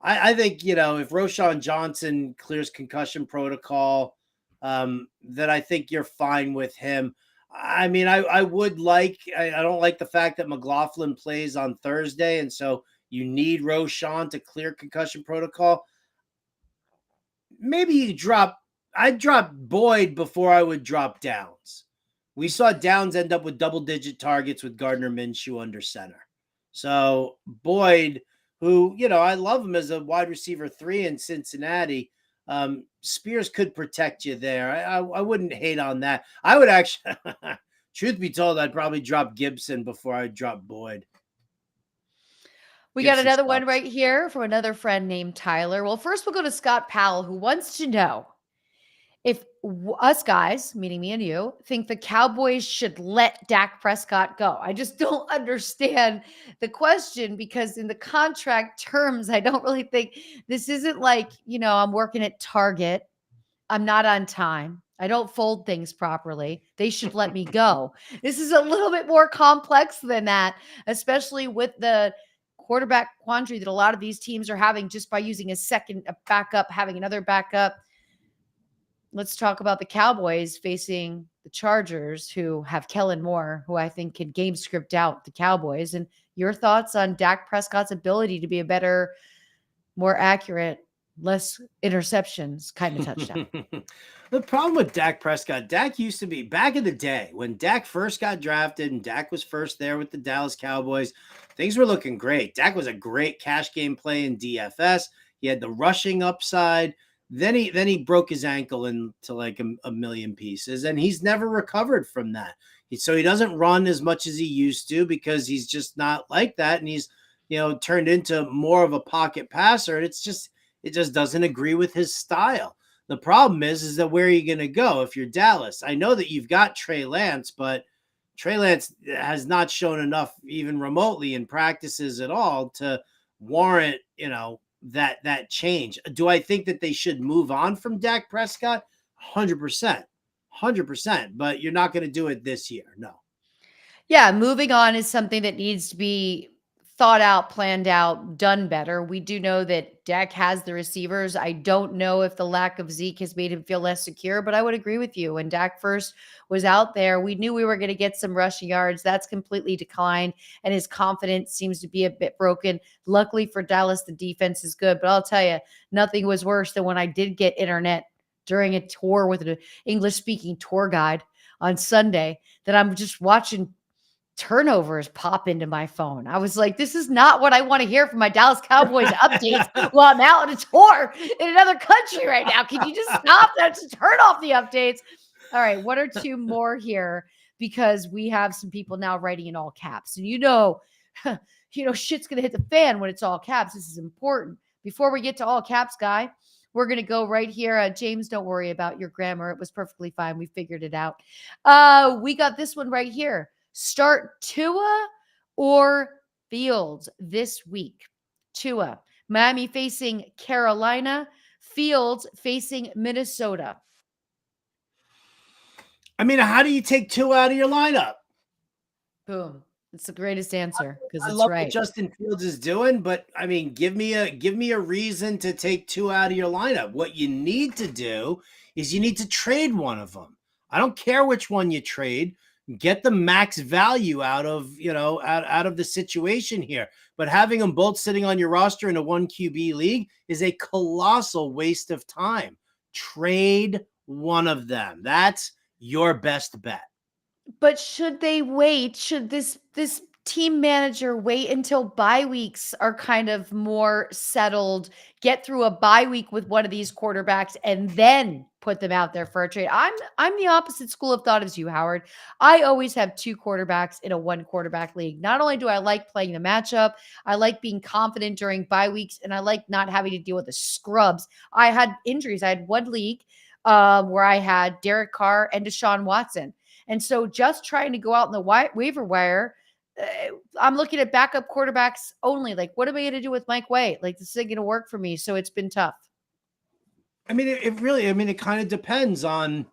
I think, if Roshan Johnson clears concussion protocol, then I think you're fine with him. I mean, I don't like the fact that McLaughlin plays on Thursday. And so you need Roshan to clear concussion protocol. Maybe I'd drop Boyd before I would drop Downs. We saw Downs end up with double-digit targets with Gardner Minshew under center. So Boyd, who, I love him as a wide receiver 3 in Cincinnati, Spears could protect you there. I wouldn't hate on that. I would actually, truth be told, I'd probably drop Gibson before I'd drop Boyd. We got another one right here from another friend named Tyler. Well, first we'll go to Scott Powell, who wants to know if us guys, meaning me and you, think the Cowboys should let Dak Prescott go. I just don't understand the question because in the contract terms, I don't really think this isn't like, I'm working at Target. I'm not on time. I don't fold things properly. They should let me go. This is a little bit more complex than that, especially with the quarterback quandary that a lot of these teams are having just by using a backup, having another backup. Let's talk about the Cowboys facing the Chargers, who have Kellen Moore, who I think can game script out the Cowboys. And your thoughts on Dak Prescott's ability to be a better, more accurate, less interceptions kind of touchdown? The problem with Dak Prescott, Dak used to be back in the day when Dak first got drafted and Dak was first there with the Dallas Cowboys. Things were looking great. Dak was a great cash game play in DFS. He had the rushing upside. Then he broke his ankle into like a million pieces, and he's never recovered from that. So he doesn't run as much as he used to because he's just not like that, and he's turned into more of a pocket passer. And it just doesn't agree with his style. The problem is that where are you going to go if you're Dallas? I know that you've got Trey Lance, but Trey Lance has not shown enough, even remotely in practices at all, to warrant that change. Do I think that they should move on from Dak Prescott? 100%. But you're not going to do it this year. No. Yeah, moving on is something that needs to be thought out, planned out, done better. We do know that Dak has the receivers. I don't know if the lack of Zeke has made him feel less secure, but I would agree with you. When Dak first was out there, we knew we were going to get some rushing yards. That's completely declined, and his confidence seems to be a bit broken. Luckily for Dallas, the defense is good, but I'll tell you, nothing was worse than when I did get internet during a tour with an English-speaking tour guide on Sunday that I'm just watching turnovers pop into my phone. I was like, this is not what I want to hear from my Dallas Cowboys updates while I'm out on a tour in another country right now. Can you just stop that? Just turn off the updates. All right, one or two more here because we have some people now writing in all caps. And shit's gonna hit the fan when it's all caps. This is important. Before we get to all caps, guy, we're gonna go right here. James, don't worry about your grammar. It was perfectly fine. We figured it out. We got this one right here. Start Tua or Fields this week. Tua, Miami facing Carolina, Fields facing Minnesota. I mean, how do you take Tua out of your lineup? Boom. It's the greatest answer because I it's love right. what Justin Fields is doing, but I mean, give me a reason to take Tua out of your lineup. What you need to do is you need to trade one of them. I don't care which one you trade. Get the max value out of the situation here. But having them both sitting on your roster in a 1 QB league is a colossal waste of time. Trade one of them. That's your best bet. But should they wait? Should this team manager wait until bye weeks are kind of more settled, get through a bye week with one of these quarterbacks, and then put them out there for a trade? I'm the opposite school of thought as you, Howard. I always have 2 quarterbacks in a 1 quarterback league. Not only do I like playing the matchup, I like being confident during bye weeks, and I like not having to deal with the scrubs. I had injuries. I had one league where I had Derek Carr and Deshaun Watson. And so just trying to go out in the waiver wire, I'm looking at backup quarterbacks only. Like, what am I going to do with Mike White? Like, this isn't going to work for me. So it's been tough. I mean, it kind of depends on,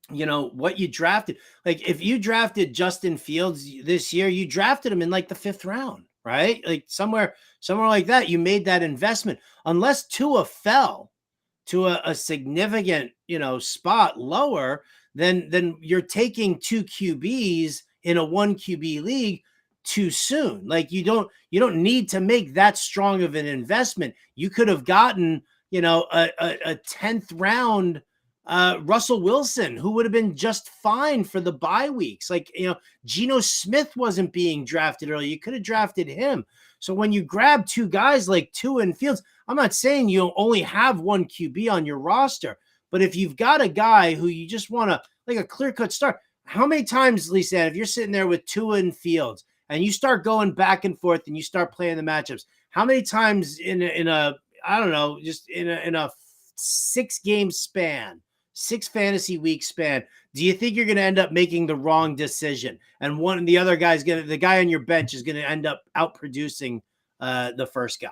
what you drafted. Like, if you drafted Justin Fields this year, you drafted him in like the 5th round, right? Like somewhere like that, you made that investment. Unless Tua fell to a significant, spot lower, then you're taking 2 QBs in a 1 QB league too soon. Like you don't need to make that strong of an investment. You could have gotten, a 10th round Russell Wilson, who would have been just fine for the bye weeks. Like, Geno Smith wasn't being drafted early. You could have drafted him. So when you grab 2 guys like Tua and Fields, I'm not saying you only have 1 QB on your roster, but if you've got a guy who you just want to, like a clear-cut start, how many times, Lisa, if you're sitting there with Tua and Fields and you start going back and forth and you start playing the matchups, how many times in a 6-game span, 6 fantasy week span, do you think you're going to end up making the wrong decision? And the guy on your bench is going to end up outproducing the first guy.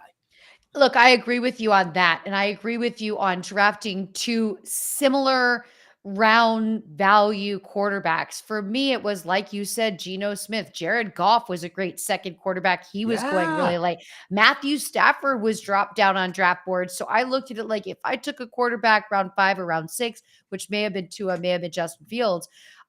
Look, I agree with you on that. And I agree with you on drafting 2 similar round value quarterbacks. For me, it was like you said, Geno Smith. Jared Goff was a great second quarterback. He was going really late. Matthew Stafford was dropped down on draft boards. So I looked at it like if I took a quarterback round 5 or round 6, which may have been Tua, may have been Justin Fields,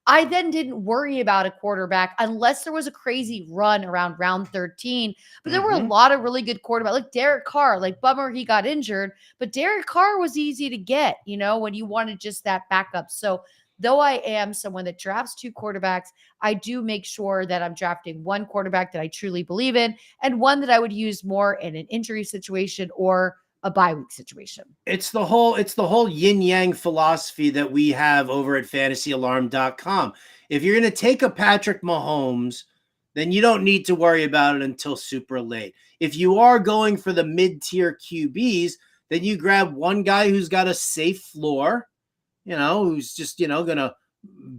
I then didn't worry about a quarterback unless there was a crazy run around round 13. But there were a lot of really good quarterbacks, like Derek Carr. Like, bummer he got injured, but Derek Carr was easy to get, when you wanted just that backup. So though I am someone that drafts 2 quarterbacks, I do make sure that I'm drafting 1 quarterback that I truly believe in and one that I would use more in an injury situation or a bye week situation. It's the whole yin yang philosophy that we have over at fantasyalarm.com. If you're going to take a Patrick Mahomes, then you don't need to worry about it until super late. If you are going for the mid-tier QBs, then you grab one guy who's got a safe floor, who's just, going to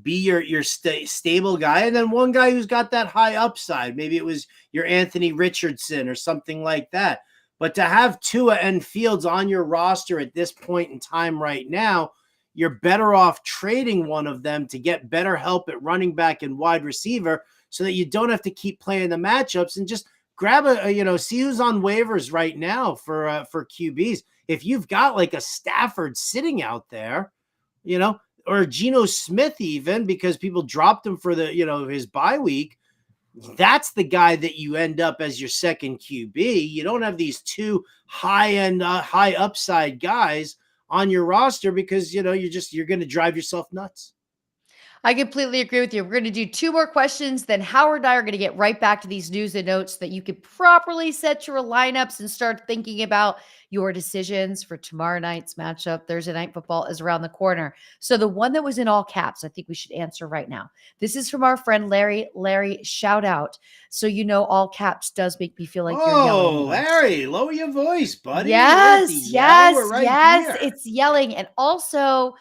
be your stable guy, and then one guy who's got that high upside. Maybe it was your Anthony Richardson or something like that. But to have Tua and Fields on your roster at this point in time right now, you're better off trading one of them to get better help at running back and wide receiver so that you don't have to keep playing the matchups and just grab see who's on waivers right now for QBs. If you've got like a Stafford sitting out there, or Geno Smith even, because people dropped him for the, his bye week, that's the guy that you end up as your second QB. You don't have these two high-end, high upside guys on your roster because, you're going to drive yourself nuts. I completely agree with you. We're going to do 2 more questions. Then Howard and I are going to get right back to these news and notes so that you can properly set your lineups and start thinking about your decisions for tomorrow night's matchup. Thursday Night Football is around the corner. So the one that was in all caps, I think we should answer right now. This is from our friend Larry. Larry, shout out. So all caps does make me feel like you're yelling. Oh, Larry, lower your voice, buddy. Yes, Right yes, here. it's yelling. And also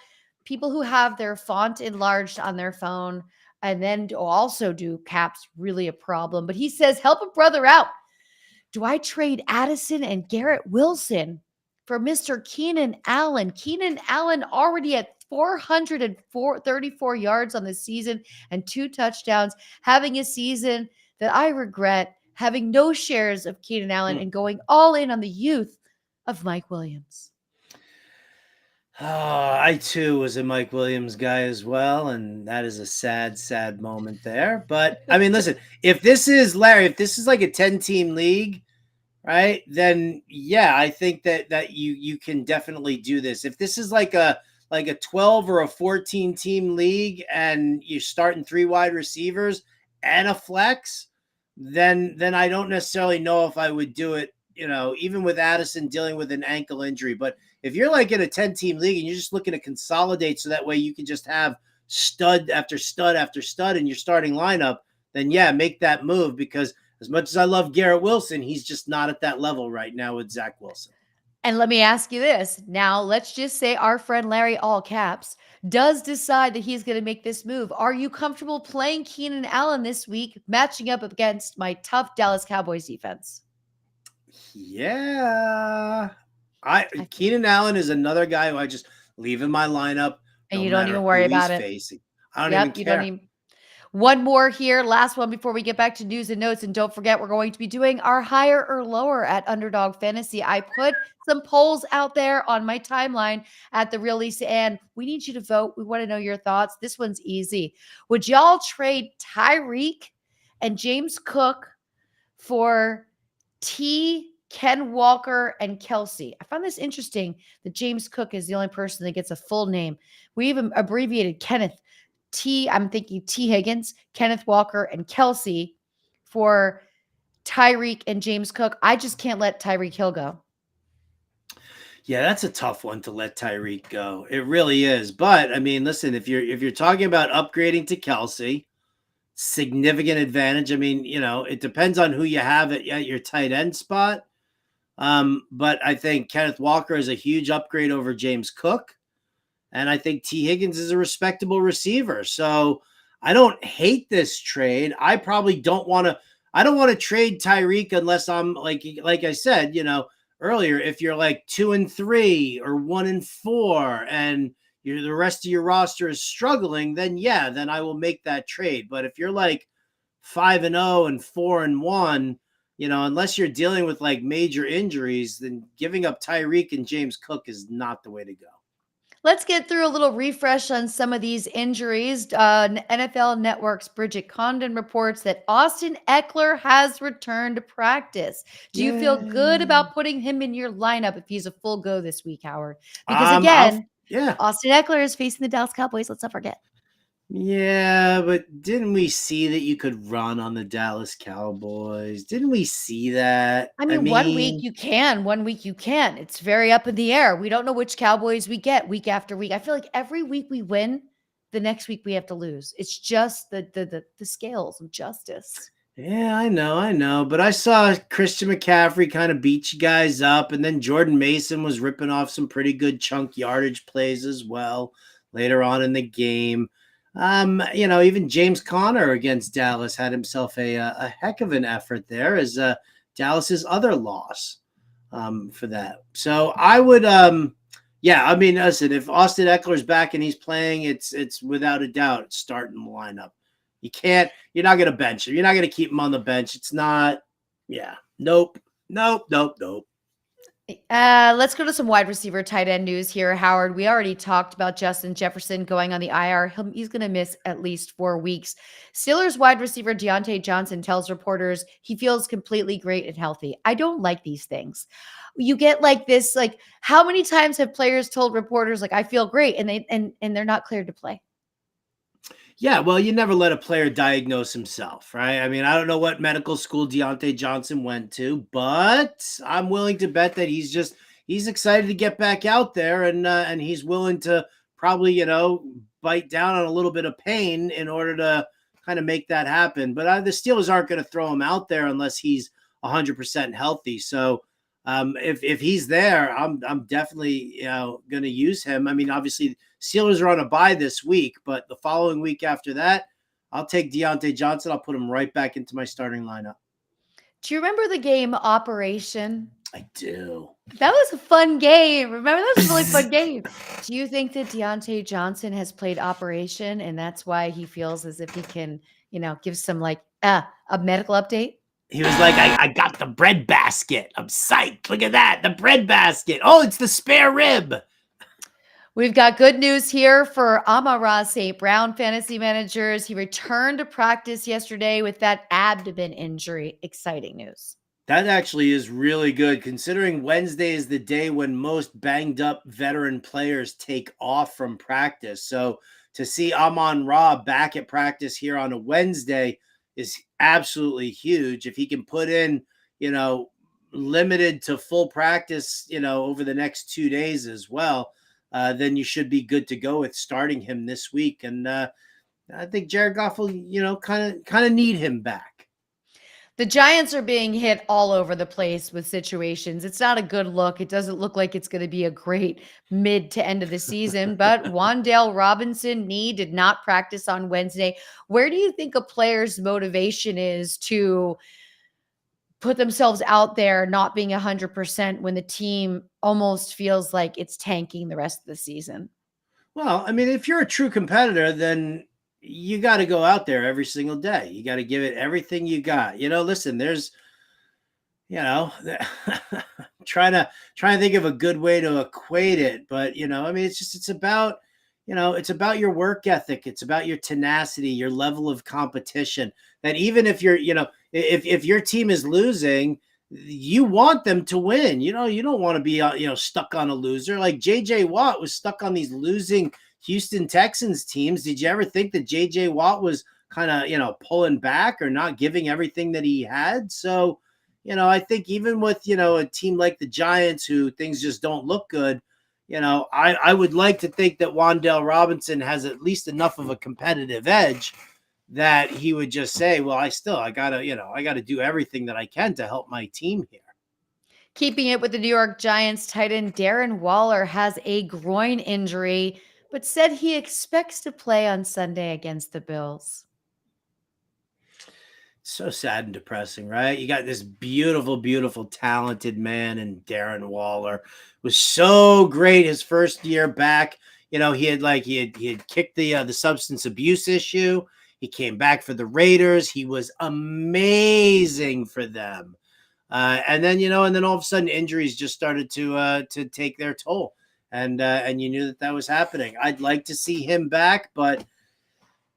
people who have their font enlarged on their phone and then also do caps, really a problem. But he says, help a brother out. Do I trade Addison and Garrett Wilson for Mr. Keenan Allen? Keenan Allen already at 434 yards on the season and 2 touchdowns, having a season that I regret, having no shares of Keenan Allen and going all in on the youth of Mike Williams. I too was a Mike Williams guy as well, and that is a sad, sad moment there. But I mean, listen, if this is like a 10-team league, right? Then yeah, I think that you can definitely do this. If this is like a 12 or a 14-team league and you're starting 3 wide receivers and a flex, then I don't necessarily know if I would do it, even with Addison dealing with an ankle injury. But if you're like in a 10-team league and you're just looking to consolidate so that way you can just have stud after stud after stud in your starting lineup, then yeah, make that move, because as much as I love Garrett Wilson, he's just not at that level right now with Zach Wilson. And let me ask you this. Now, let's just say our friend Larry, all caps, does decide that he's going to make this move. Are you comfortable playing Keenan Allen this week, matching up against my tough Dallas Cowboys defense? Yeah. Keenan Allen is another guy who I just leave in my lineup. And you don't even worry about it. Facing. I don't even care. One more here. Last one before we get back to news and notes. And don't forget, we're going to be doing our higher or lower at Underdog Fantasy. I put some polls out there on my timeline at The Real Lisa Ann. We need you to vote. We want to know your thoughts. This one's easy. Would y'all trade Tyreek and James Cook for Ken Walker and Kelsey? I found this interesting that James Cook is the only person that gets a full name. We even abbreviated Kenneth. I'm thinking T. Higgins, Kenneth Walker, and Kelsey for Tyreek and James Cook. I just can't let Tyreek Hill go. Yeah, that's a tough one to let Tyreek go. It really is. But I mean, listen, if you're talking about upgrading to Kelsey, significant advantage. I mean, it depends on who you have at your tight end spot. But I think Kenneth Walker is a huge upgrade over James Cook. And I think T. Higgins is a respectable receiver. So I don't hate this trade. I probably don't want to trade Tyreek unless I'm like I said, earlier, if you're like 2-3 or 1-4 and the rest of your roster is struggling, then yeah, then I will make that trade. But if you're like 5-0 and 4-1, unless you're dealing with like major injuries, then giving up Tyreek and James Cook is not the way to go. Let's get through a little refresh on some of these injuries. NFL Network's Bridget Condon reports that Austin Eckler has returned to practice. Do you feel good about putting him in your lineup if he's a full go this week, Howard? Because again, Austin Eckler is facing the Dallas Cowboys. Let's not forget. Yeah, but didn't we see that you could run on the Dallas Cowboys? Didn't we see that? I mean, 1 week you can, 1 week you can't. It's very up in the air. We don't know which Cowboys we get week after week. I feel like every week we win, the next week we have to lose. It's just the scales of justice. Yeah, I know. But I saw Christian McCaffrey kind of beat you guys up, and then Jordan Mason was ripping off some pretty good chunk yardage plays as well later on in the game. Even James Conner against Dallas had himself a heck of an effort there as Dallas's other loss for that. So I would, listen, if Austin Eckler's back and he's playing, it's without a doubt starting the lineup. You're not going to bench him. You're not going to keep him on the bench. It's not. Yeah. Nope. Let's go to some wide receiver tight end news here, Howard. We already talked about Justin Jefferson going on the IR. He's going to miss at least 4 weeks. Steelers wide receiver Deontay Johnson tells reporters he feels completely great and healthy. I don't like these things. You get like this, like how many times have players told reporters like I feel great and they're not cleared to play? Yeah, well, you never let a player diagnose himself, right? I mean, I don't know what medical school Deontay Johnson went to, but I'm willing to bet that he's excited to get back out there and he's willing to probably, bite down on a little bit of pain in order to kind of make that happen. But the Steelers aren't going to throw him out there unless he's 100% healthy. So if he's there, I'm definitely going to use him. I mean, obviously Steelers are on a bye this week, but the following week after that, I'll take Deontay Johnson. I'll put him right back into my starting lineup. Do you remember the game Operation? I do. That was a fun game. Remember, that was a really fun game. Do you think that Deontay Johnson has played Operation and that's why he feels as if he can, give some like a medical update? He was like, I got the bread basket. I'm psyched. Look at that. The bread basket. Oh, it's the spare rib. We've got good news here for Amon-Ra St. Brown fantasy managers. He returned to practice yesterday with that abdomen injury. Exciting news. That actually is really good, considering Wednesday is the day when most banged up veteran players take off from practice. So to see Amon-Ra back at practice here on a Wednesday is absolutely huge. If he can put in, limited to full practice, over the next 2 days as well, then you should be good to go with starting him this week. And I think Jared Goff will, kind of need him back. The Giants are being hit all over the place with situations. It's not a good look. It doesn't look like it's going to be a great mid to end of the season, but Wan'Dale Robinson knee did not practice on Wednesday. Where do you think a player's motivation is to put themselves out there not being 100% when the team almost feels like it's tanking the rest of the season? Well, I mean, if you're a true competitor, then you got to go out there every single day. You got to give it everything you got. Listen, there's, trying to think of a good way to equate it, but I mean, it's about, it's about your work ethic. It's about your tenacity, your level of competition, that even if you're, if your team is losing, you want them to win. You don't want to be, stuck on a loser. Like JJ Watt was stuck on these losing Houston Texans teams. Did you ever think that JJ Watt was kind of, pulling back or not giving everything that he had? So, I think even with, a team like the Giants, who things just don't look good, I would like to think that Wan'Dale Robinson has at least enough of a competitive edge that he would just say, well, I gotta do everything that I can to help my team here. Keeping it with the New York Giants, tight end Darren Waller has a groin injury, but said he expects to play on Sunday against the Bills. So sad and depressing, right? You got this beautiful, beautiful, talented man, and Darren Waller was so great his first year back. He had kicked the substance abuse issue. He came back for the Raiders. He was amazing for them. And then all of a sudden injuries just started to take their toll. And you knew that was happening. I'd like to see him back, but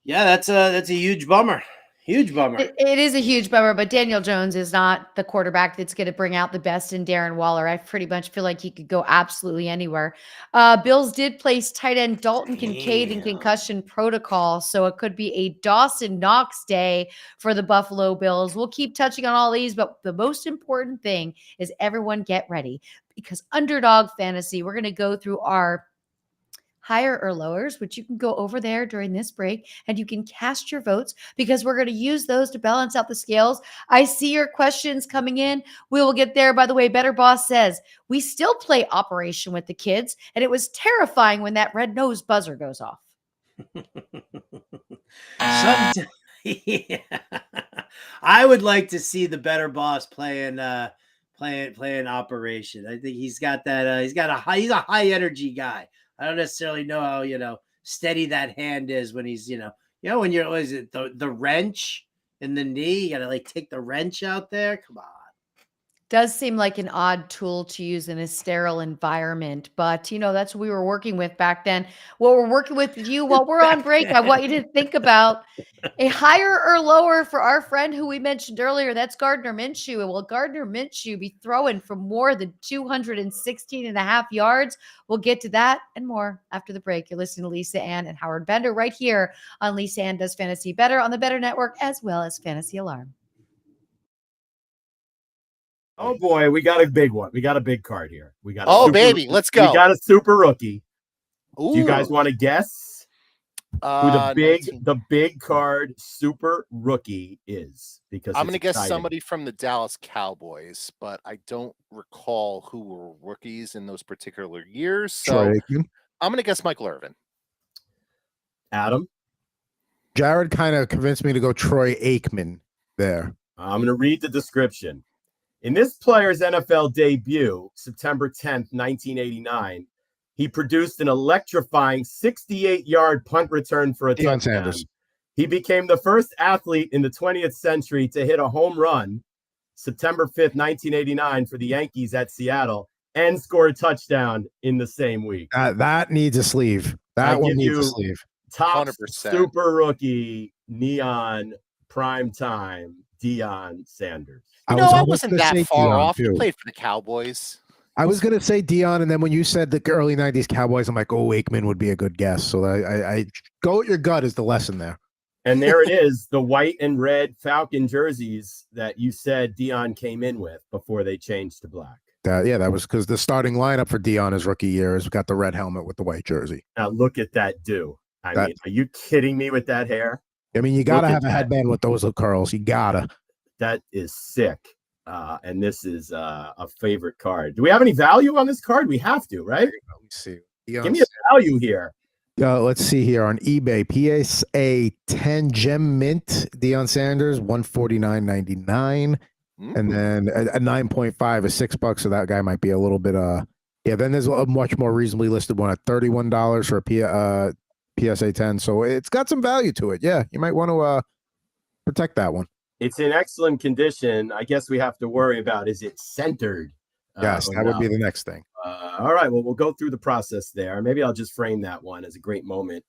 yeah, that's a huge bummer. Huge bummer. It is a huge bummer, but Daniel Jones is not the quarterback that's going to bring out the best in Darren Waller. I pretty much feel like he could go absolutely anywhere. Bills did place tight end Dalton Kincaid in concussion protocol, so it could be a Dawson Knox day for the Buffalo Bills. We'll keep touching on all these, but the most important thing is everyone get ready, because Underdog Fantasy, we're going to go through our higher or lowers, which you can go over there during this break and you can cast your votes, because we're going to use those to balance out the scales. I see your questions coming in. We will get there. By the way, Better Boss says we still play Operation with the kids, and it was terrifying when that red nose buzzer goes off. Yeah. I would like to see the Better Boss playing Operation. I think he's got that. He's a high energy guy. I don't necessarily know how, steady that hand is when he's, You know, when you're, what is it, the wrench in the knee? You got to like take the wrench out there. Come on. Does seem like an odd tool to use in a sterile environment, but that's what we were working with back then. What we're working with you while we're on break, I want you to think about a higher or lower for our friend who we mentioned earlier. That's Gardner Minshew. Will Gardner Minshew be throwing for more than 216 and a half yards? We'll get to that and more after the break. You're listening to Lisa Ann and Howard Bender right here on Lisa Ann Does Fantasy Bettor on the Bettor Network, as well as Fantasy Alarm. Oh boy, we got a big one. We got a big card here. We got baby, let's go. We got a super rookie. Ooh. Do you guys want to guess who the big card super rookie is? Because I'm going to guess exciting. somebody from the Dallas Cowboys, but I don't recall who were rookies in those particular years. So I'm going to guess Michael Irvin. Adam? Jared kind of convinced me to go Troy Aikman there. I'm going to read the description. In this player's NFL debut, September 10th, 1989, he produced an electrifying 68-yard punt return for a touchdown. Sanders. He became the first athlete in the 20th century to hit a home run, September 5th, 1989, for the Yankees at Seattle, and score a touchdown in the same week. That needs a sleeve. That one needs a sleeve. Top 100%. super rookie, neon, prime time, Deion Sanders. I wasn't that far off. He played for the Cowboys. I was going to say Deion, and then when you said the early 90s Cowboys, I'm like, oh, Aikman would be a good guess. So I go with your gut is the lesson there. And there it is, the white and red Falcon jerseys that you said Deion came in with before they changed to black. That was because the starting lineup for Deion his rookie year has got the red helmet with the white jersey. Now look at that do. I mean, are you kidding me with that hair? I mean, you got to have a headband with those curls. You got to. That is sick. And this is a favorite card. Do we have any value on this card? We have to, right? Let me see. Give me a value here. Let's see here on eBay. PSA 10 gem mint Deion Sanders, $149.99. And then a 9.5 is $6. So that guy might be a little bit then there's a much more reasonably listed one at $31 for a PSA 10. So it's got some value to it. Yeah, you might want to protect that one. It's in excellent condition. I guess we have to worry about, is it centered? Yes, that would be the next thing. All right, well, we'll go through the process there. Maybe I'll just frame that one as a great moment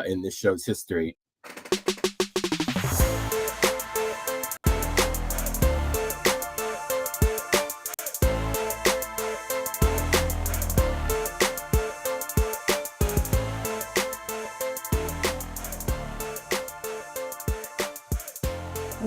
in this show's history.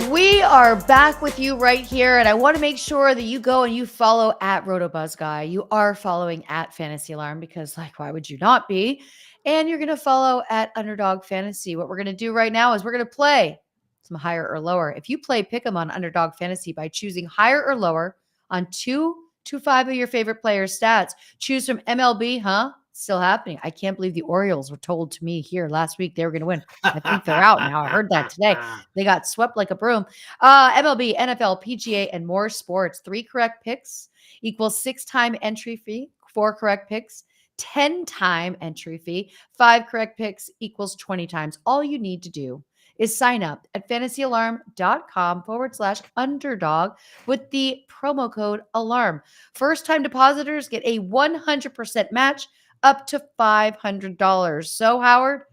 We are back with you right here, and I want to make sure that you go and you follow at RotoBuzzGuy. You are following at Fantasy Alarm because, why would you not be? And you're going to follow at Underdog Fantasy. What we're going to do right now is we're going to play some higher or lower. If you play Pick'em on Underdog Fantasy by choosing higher or lower on 2 to 5 of your favorite players' stats, choose from MLB, Still happening. I can't believe the Orioles were told to me here last week they were going to win. I think they're out now. I heard that today. They got swept like a broom. MLB, NFL, PGA, and more sports. 3 correct picks equals 6-time entry fee. 4 correct picks, 10-time entry fee. 5 correct picks equals 20 times. All you need to do is sign up at fantasyalarm.com/underdog with the promo code ALARM. First-time depositors get a 100% match up to $500. So, Howard,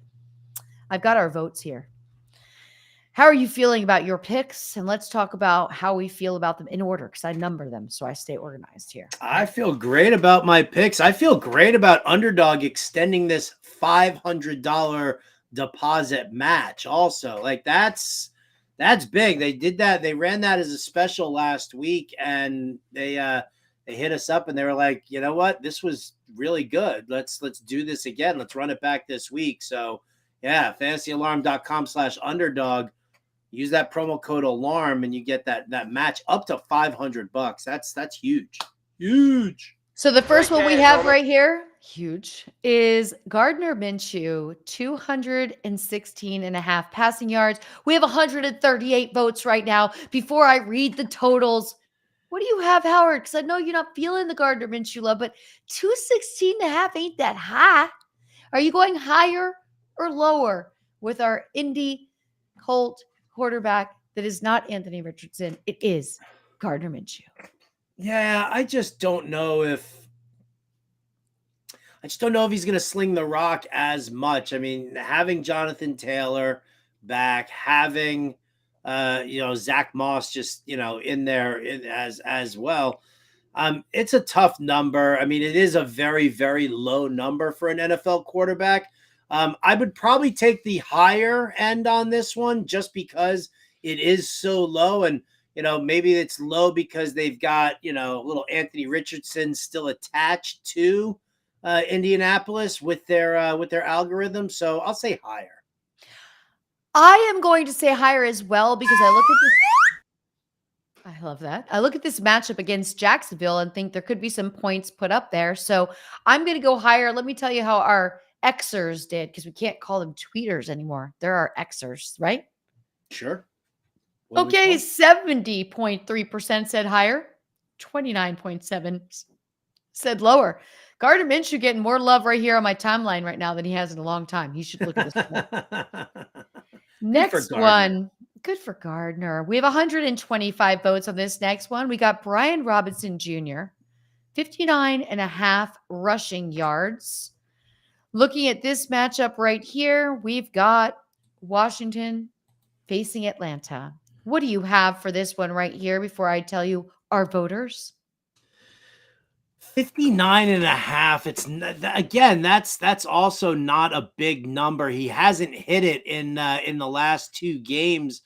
I've got our votes here. How are you feeling about your picks? And let's talk about how we feel about them in order, because I number them so I stay organized here. I feel great about my picks. I feel great about Underdog extending this $500 deposit match also. That's big. They did that. They ran that as a special last week, and they hit us up and they were like, you know what? This was really good. Let's do this again. Let's run it back this week. So yeah, fantasyalarm.com/underdog. Use that promo code ALARM and you get that match up to $500. That's huge. Huge. So the first one we have right here, huge, is Gardner Minshew, 216.5 passing yards. We have 138 votes right now. Before I read the totals, what do you have, Howard? Because I know you're not feeling the Gardner Minshew love, but 216.5 ain't that high. Are you going higher or lower with our Indy Colt quarterback that is not Anthony Richardson. It is Gardner Minshew. Yeah, I just don't know if he's going to sling the rock as much. I mean, having Jonathan Taylor back, having Zach Moss just in there as well. It's a tough number. I mean, it is a very, very low number for an NFL quarterback. I would probably take the higher end on this one just because it is so low. And, maybe it's low because they've got, little Anthony Richardson still attached to Indianapolis with their algorithm. So I'll say higher. I am going to say higher as well because I look at this. I love that. I look at this matchup against Jacksonville and think there could be some points put up there. So I'm going to go higher. Let me tell you how our Xers did, because we can't call them tweeters anymore. There are Xers, right? Sure. Okay, 70.3% said higher. 29.7% said lower. Gardner Minshew getting more love right here on my timeline right now than he has in a long time. He should look at this. Next one. Good for Gardner. We have 125 votes on this next one. We got Brian Robinson Jr., 59.5 rushing yards. Looking at this matchup right here, we've got Washington facing Atlanta. What do you have for this one right here before I tell you our voters? 59.5. It's again, that's also not a big number. He hasn't hit it in the last two games.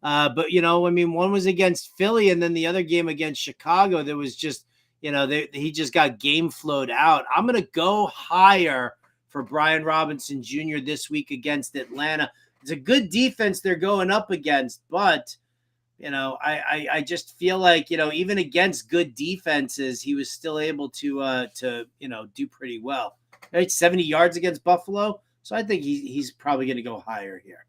But I mean, one was against Philly and then the other game against Chicago. There was just, he just got game flowed out. I'm going to go higher for Brian Robinson Jr. this week against Atlanta. It's a good defense they're going up against, but I just feel like, even against good defenses, he was still able to do pretty well. Right? 70 yards against Buffalo. So I think he's probably going to go higher here.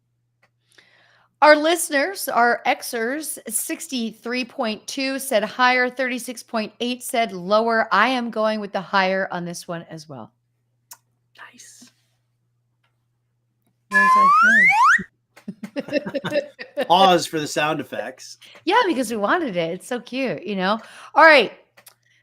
Our listeners, our Xers, 63.2 said higher, 36.8 said lower. I am going with the higher on this one as well. Nice. Pause for the sound effects. Yeah, because we wanted it. It's so cute, All right.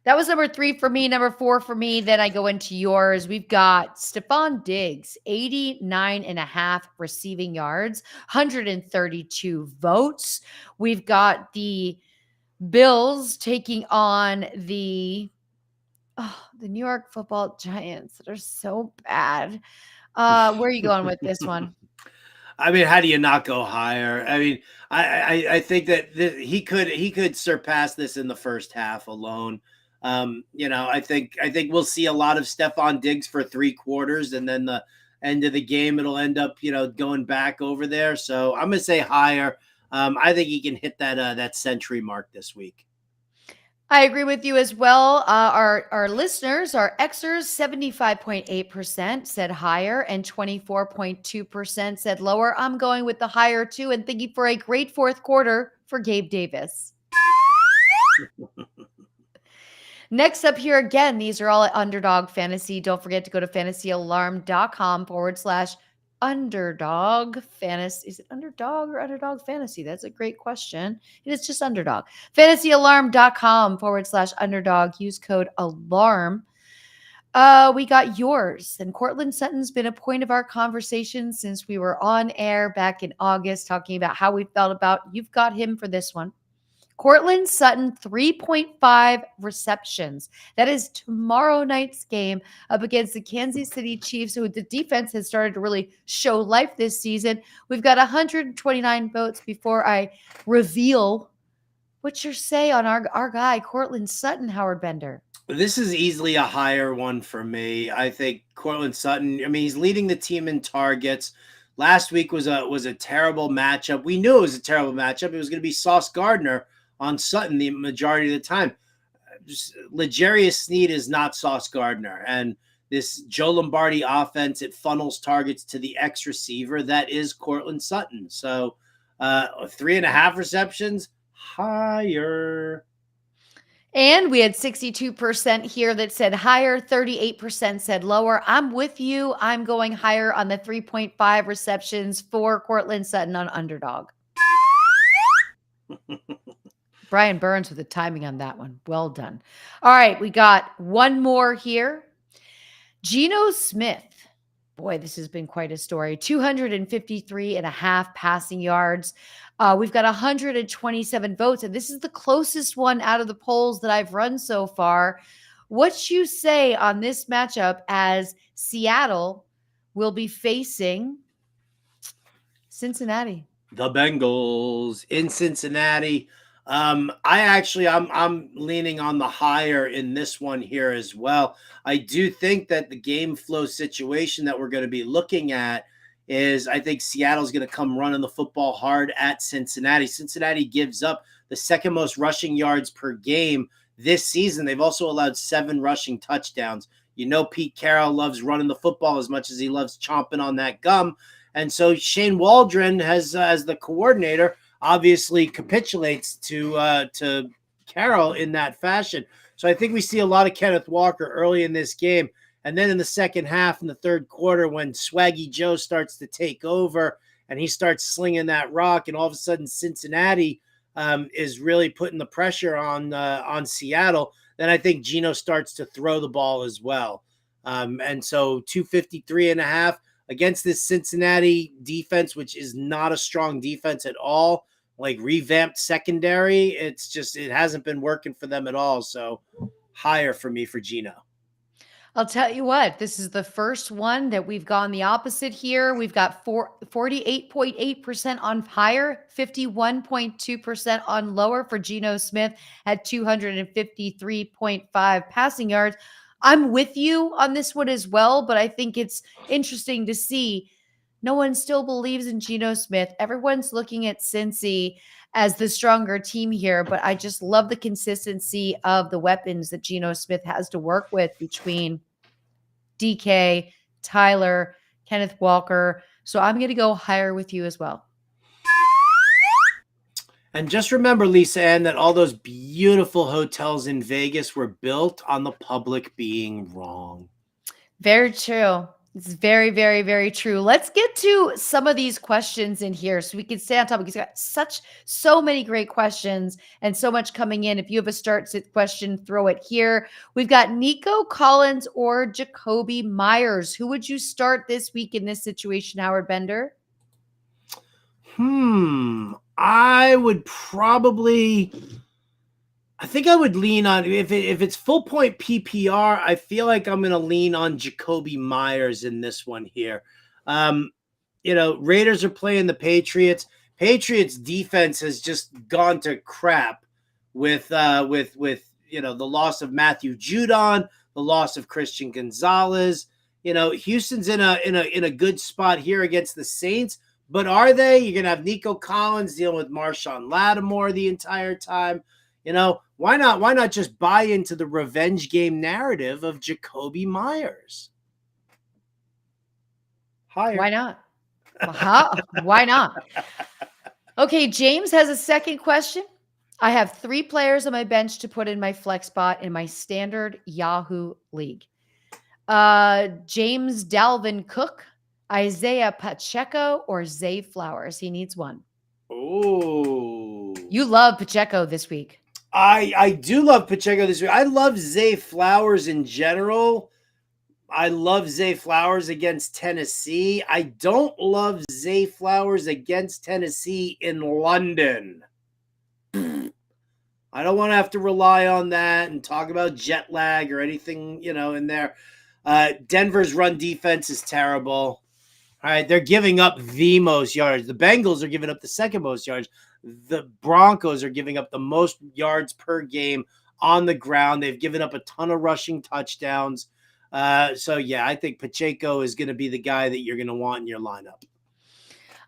That was number 3 for me. Number 4 for me. Then I go into yours. We've got Stephon Diggs, 89.5 receiving yards, 132 votes. We've got the Bills taking on the New York Football Giants that are so bad. Where are you going with this one? I mean, how do you not go higher? I mean, I think that he could surpass this in the first half alone. I think we'll see a lot of Stephon Diggs for 3 quarters, and then the end of the game, it'll end up, going back over there. So I'm going to say higher. I think he can hit that century mark this week. I agree with you as well. Our listeners, our Xers, 75.8% said higher and 24.2% said lower. I'm going with the higher too and thinking for a great fourth quarter for Gabe Davis. Next up here again, these are all at Underdog Fantasy. Don't forget to go to fantasyalarm.com/underdog fantasy. Is it Underdog or Underdog Fantasy? That's a great question. It is just Underdog. fantasyalarm.com/underdog. Use code ALARM. We got yours. And Cortland Sutton's been a point of our conversation since we were on air back in August talking about how we felt about. You've got him for this one. Cortland Sutton, 3.5 receptions. That is tomorrow night's game up against the Kansas City Chiefs, who the defense has started to really show life this season. We've got 129 votes before I reveal what's your say on our guy, Cortland Sutton, Howard Bender. This is easily a higher one for me. I think Cortland Sutton, I mean, he's leading the team in targets. Last week was a terrible matchup. We knew it was a terrible matchup. It was going to be Sauce Gardner on Sutton the majority of the time. L'Jarius Sneed is not Sauce Gardner. And this Joe Lombardi offense, it funnels targets to the X receiver. That is Cortland Sutton. So 3.5 receptions, higher. And we had 62% here that said higher, 38% said lower. I'm with you. I'm going higher on the 3.5 receptions for Cortland Sutton on Underdog. Brian Burns with the timing on that one. Well done. All right, we got one more here. Geno Smith. Boy, this has been quite a story. 253.5 passing yards. We've got 127 votes, and this is the closest one out of the polls that I've run so far. What you say on this matchup as Seattle will be facing Cincinnati? The Bengals in Cincinnati. I'm leaning on the higher in this one here as well. I do think that the game flow situation that we're going to be looking at is, I think Seattle's going to come running the football hard at Cincinnati. Cincinnati gives up the second most rushing yards per game this season. They've also allowed 7 rushing touchdowns. You know, Pete Carroll loves running the football as much as he loves chomping on that gum. And so Shane Waldron has, as the coordinator, obviously capitulates to Carroll in that fashion. So I think we see a lot of Kenneth Walker early in this game. And then in the second half, in the third quarter, when Swaggy Joe starts to take over and he starts slinging that rock, and all of a sudden Cincinnati is really putting the pressure on Seattle, then I think Geno starts to throw the ball as well. And so 253.5 against this Cincinnati defense, which is not a strong defense at all, like revamped secondary. It hasn't been working for them at all. So higher for me for Geno. I'll tell you what, this is the first one that we've gone the opposite here. We've got 48.8% on higher, 51.2% on lower for Geno Smith at 253.5 passing yards. I'm with you on this one as well, but I think it's interesting to see no one still believes in Geno Smith. Everyone's looking at Cincy as the stronger team here, but I just love the consistency of the weapons that Geno Smith has to work with between DK, Tyler, Kenneth Walker. So I'm going to go higher with you as well. And just remember, Lisa Ann, that all those beautiful hotels in Vegas were built on the public being wrong. Very true. It's very, very, very true. Let's get to some of these questions in here so we can stay on topic. He's got so many great questions and so much coming in. If you have a start sit question, throw it here. We've got Nico Collins or Jacoby Myers. Who would you start this week in this situation, Howard Bender? I think I would lean on, if it's full point PPR, I feel like I'm going to lean on Jacoby Myers in this one here. Raiders are playing the Patriots. Patriots defense has just gone to crap with the loss of Matthew Judon, the loss of Christian Gonzalez. Houston's in a good spot here against the Saints, but are they? You're going to have Nico Collins dealing with Marshawn Lattimore the entire time. Why not just buy into the revenge game narrative of Jacoby Myers? Higher. Why not? Why not? Okay, James has a second question. I have 3 players on my bench to put in my flex spot in my standard Yahoo league. James Dalvin Cook, Isaiah Pacheco, or Zay Flowers. He needs one. Oh, you love Pacheco this week. I do love Pacheco this week. I love Zay Flowers in general. I love Zay Flowers against Tennessee. I don't love Zay Flowers against Tennessee in London. I don't want to have to rely on that and talk about jet lag or anything, in there. Denver's run defense is terrible. All right, they're giving up the most yards. The Bengals are giving up the second most yards. The Broncos are giving up the most yards per game on the ground. They've given up a ton of rushing touchdowns. I think Pacheco is going to be the guy that you're going to want in your lineup.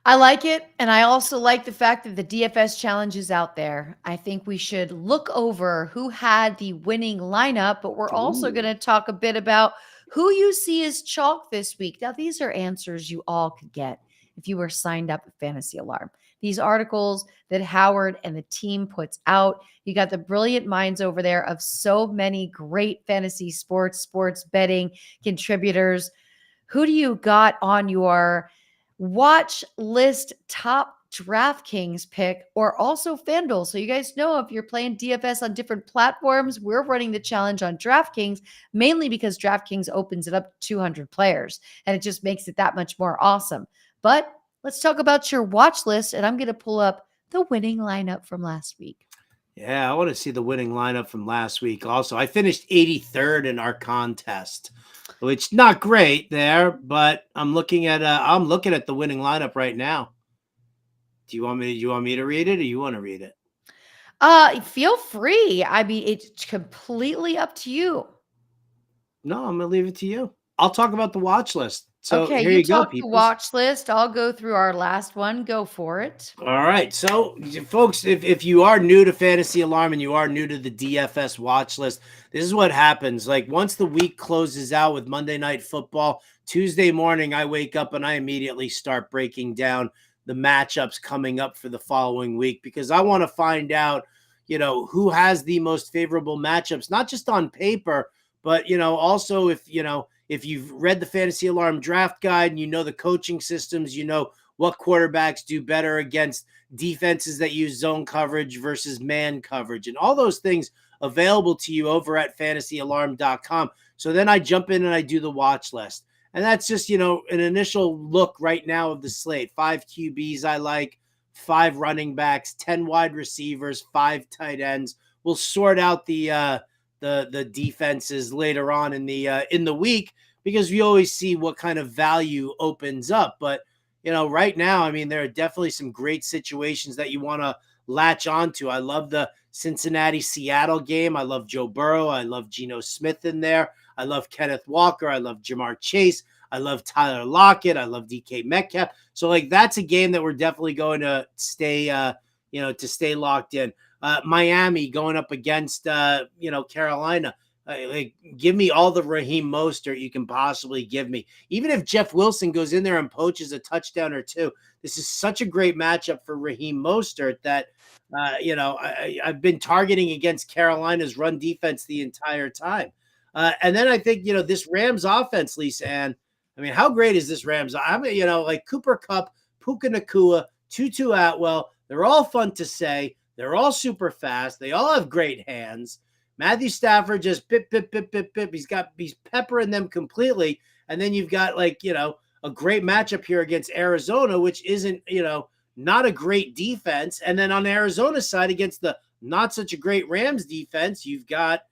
I like it, and I also like the fact that the DFS challenge is out there. I think we should look over who had the winning lineup, but we're also going to talk a bit about who you see as chalk this week. Now, these are answers you all could get if you were signed up at Fantasy Alarm. these articles that Howard and the team puts out. You got the brilliant minds over there of so many great fantasy sports betting contributors. Who do you got on your watch list top DraftKings pick, or also FanDuel? So you guys know, if you're playing DFS on different platforms, we're running the challenge on DraftKings, mainly because DraftKings opens it up to 200 players, and it just makes it that much more awesome. But let's talk about your watch list, and I'm going to pull up the winning lineup from last week. Yeah, I want to see the winning lineup from last week also. I finished 83rd in our contest, which not great there, but I'm looking at the winning lineup right now. Do you want me to read it, or you want to read it? Feel free. I mean, it's completely up to you. No, I'm gonna leave it to you. I'll talk about the watch list. So okay, here you you go, talk the people. watch list. I'll go through our last one. Go for it. All right. So, folks, if you are new to Fantasy Alarm and you are new to the DFS watch list, this is what happens. Like, once the week closes out with Monday Night Football, Tuesday morning, I wake up and I immediately start breaking down the matchups coming up for the following week, because I want to find out, who has the most favorable matchups, not just on paper, but, also if you've read the Fantasy Alarm draft guide and you know the coaching systems, what quarterbacks do better against defenses that use zone coverage versus man coverage, and all those things available to you over at fantasyalarm.com. So then I jump in and I do the watch list. And that's just, an initial look right now of the slate. 5 QBs I like, 5 running backs, 10 wide receivers, 5 tight ends. We'll sort out the defenses later on in the week, because we always see what kind of value opens up. But, right now, I mean, there are definitely some great situations that you want to latch onto. I love the Cincinnati-Seattle game. I love Joe Burrow. I love Geno Smith in there. I love Kenneth Walker. I love Jamar Chase. I love Tyler Lockett. I love DK Metcalf. So, that's a game that we're definitely going to stay, to stay locked in. Miami going up against, Carolina. Give me all the Raheem Mostert you can possibly give me. Even if Jeff Wilson goes in there and poaches a touchdown or two, this is such a great matchup for Raheem Mostert that, I've been targeting against Carolina's run defense the entire time. And then I think, this Rams offense, Lisa Ann, I mean, how great is this Rams? Like Cooper Kupp, Puka Nacua, Tutu Atwell, they're all fun to say. They're all super fast. They all have great hands. Matthew Stafford just pip. He's peppering them completely. And then you've got a great matchup here against Arizona, which isn't, not a great defense. And then on Arizona's side against the not such a great Rams defense, you've got,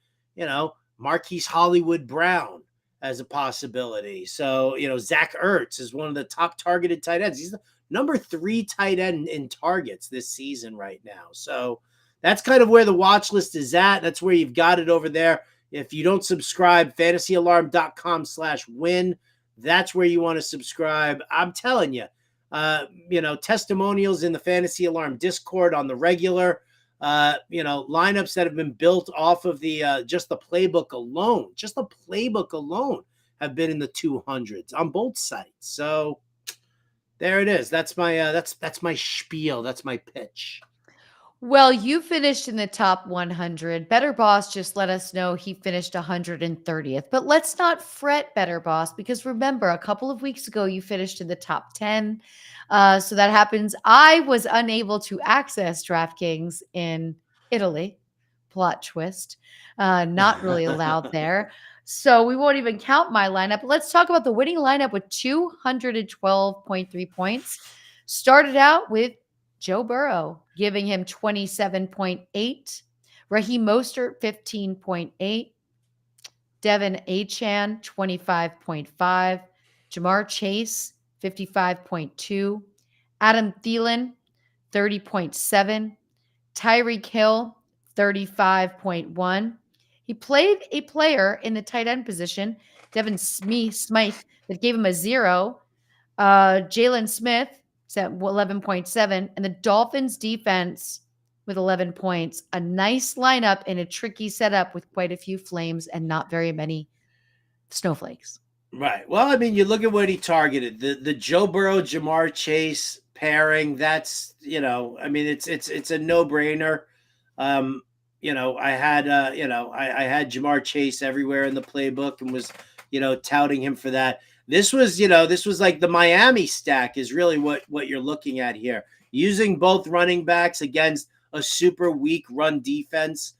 Marquise Hollywood Brown as a possibility. So, Zach Ertz is one of the top targeted tight ends. He's the number 3 tight end in targets this season right now. So that's kind of where the watch list is at. That's where you've got it over there. If you don't subscribe, fantasyalarm.com/win. That's where you want to subscribe. I'm telling you, testimonials in the Fantasy Alarm Discord on the regular, lineups that have been built off of the just the playbook alone. Just the playbook alone have been in the 200s on both sites. So there it is. That's my that's my spiel. That's my pitch. Well, you finished in the top 100. Better Boss just let us know he finished 130th. But let's not fret, Better Boss, because remember, a couple of weeks ago, you finished in the top 10. So that happens. I was unable to access DraftKings in Italy. Plot twist. Not really allowed there. So we won't even count my lineup. Let's talk about the winning lineup with 212.3 points. Started out with Joe Burrow, giving him 27.8. Raheem Mostert, 15.8. Devin Achane, 25.5. Jamar Chase, 55.2. Adam Thielen, 30.7. Tyreek Hill, 35.1. He played a player in the tight end position, Devin Smythe, that gave him a 0. Jalen Smith, at 11.7, and the Dolphins defense with 11 points. A nice lineup in a tricky setup with quite a few flames and not very many snowflakes. Right. Well, I mean, you look at what he targeted. The Joe Burrow, Jamar Chase pairing. That's, I mean, it's a no-brainer. I had I had Jamar Chase everywhere in the playbook and was, touting him for that. This was like the Miami stack is really what you're looking at here. Using both running backs against a super weak run defense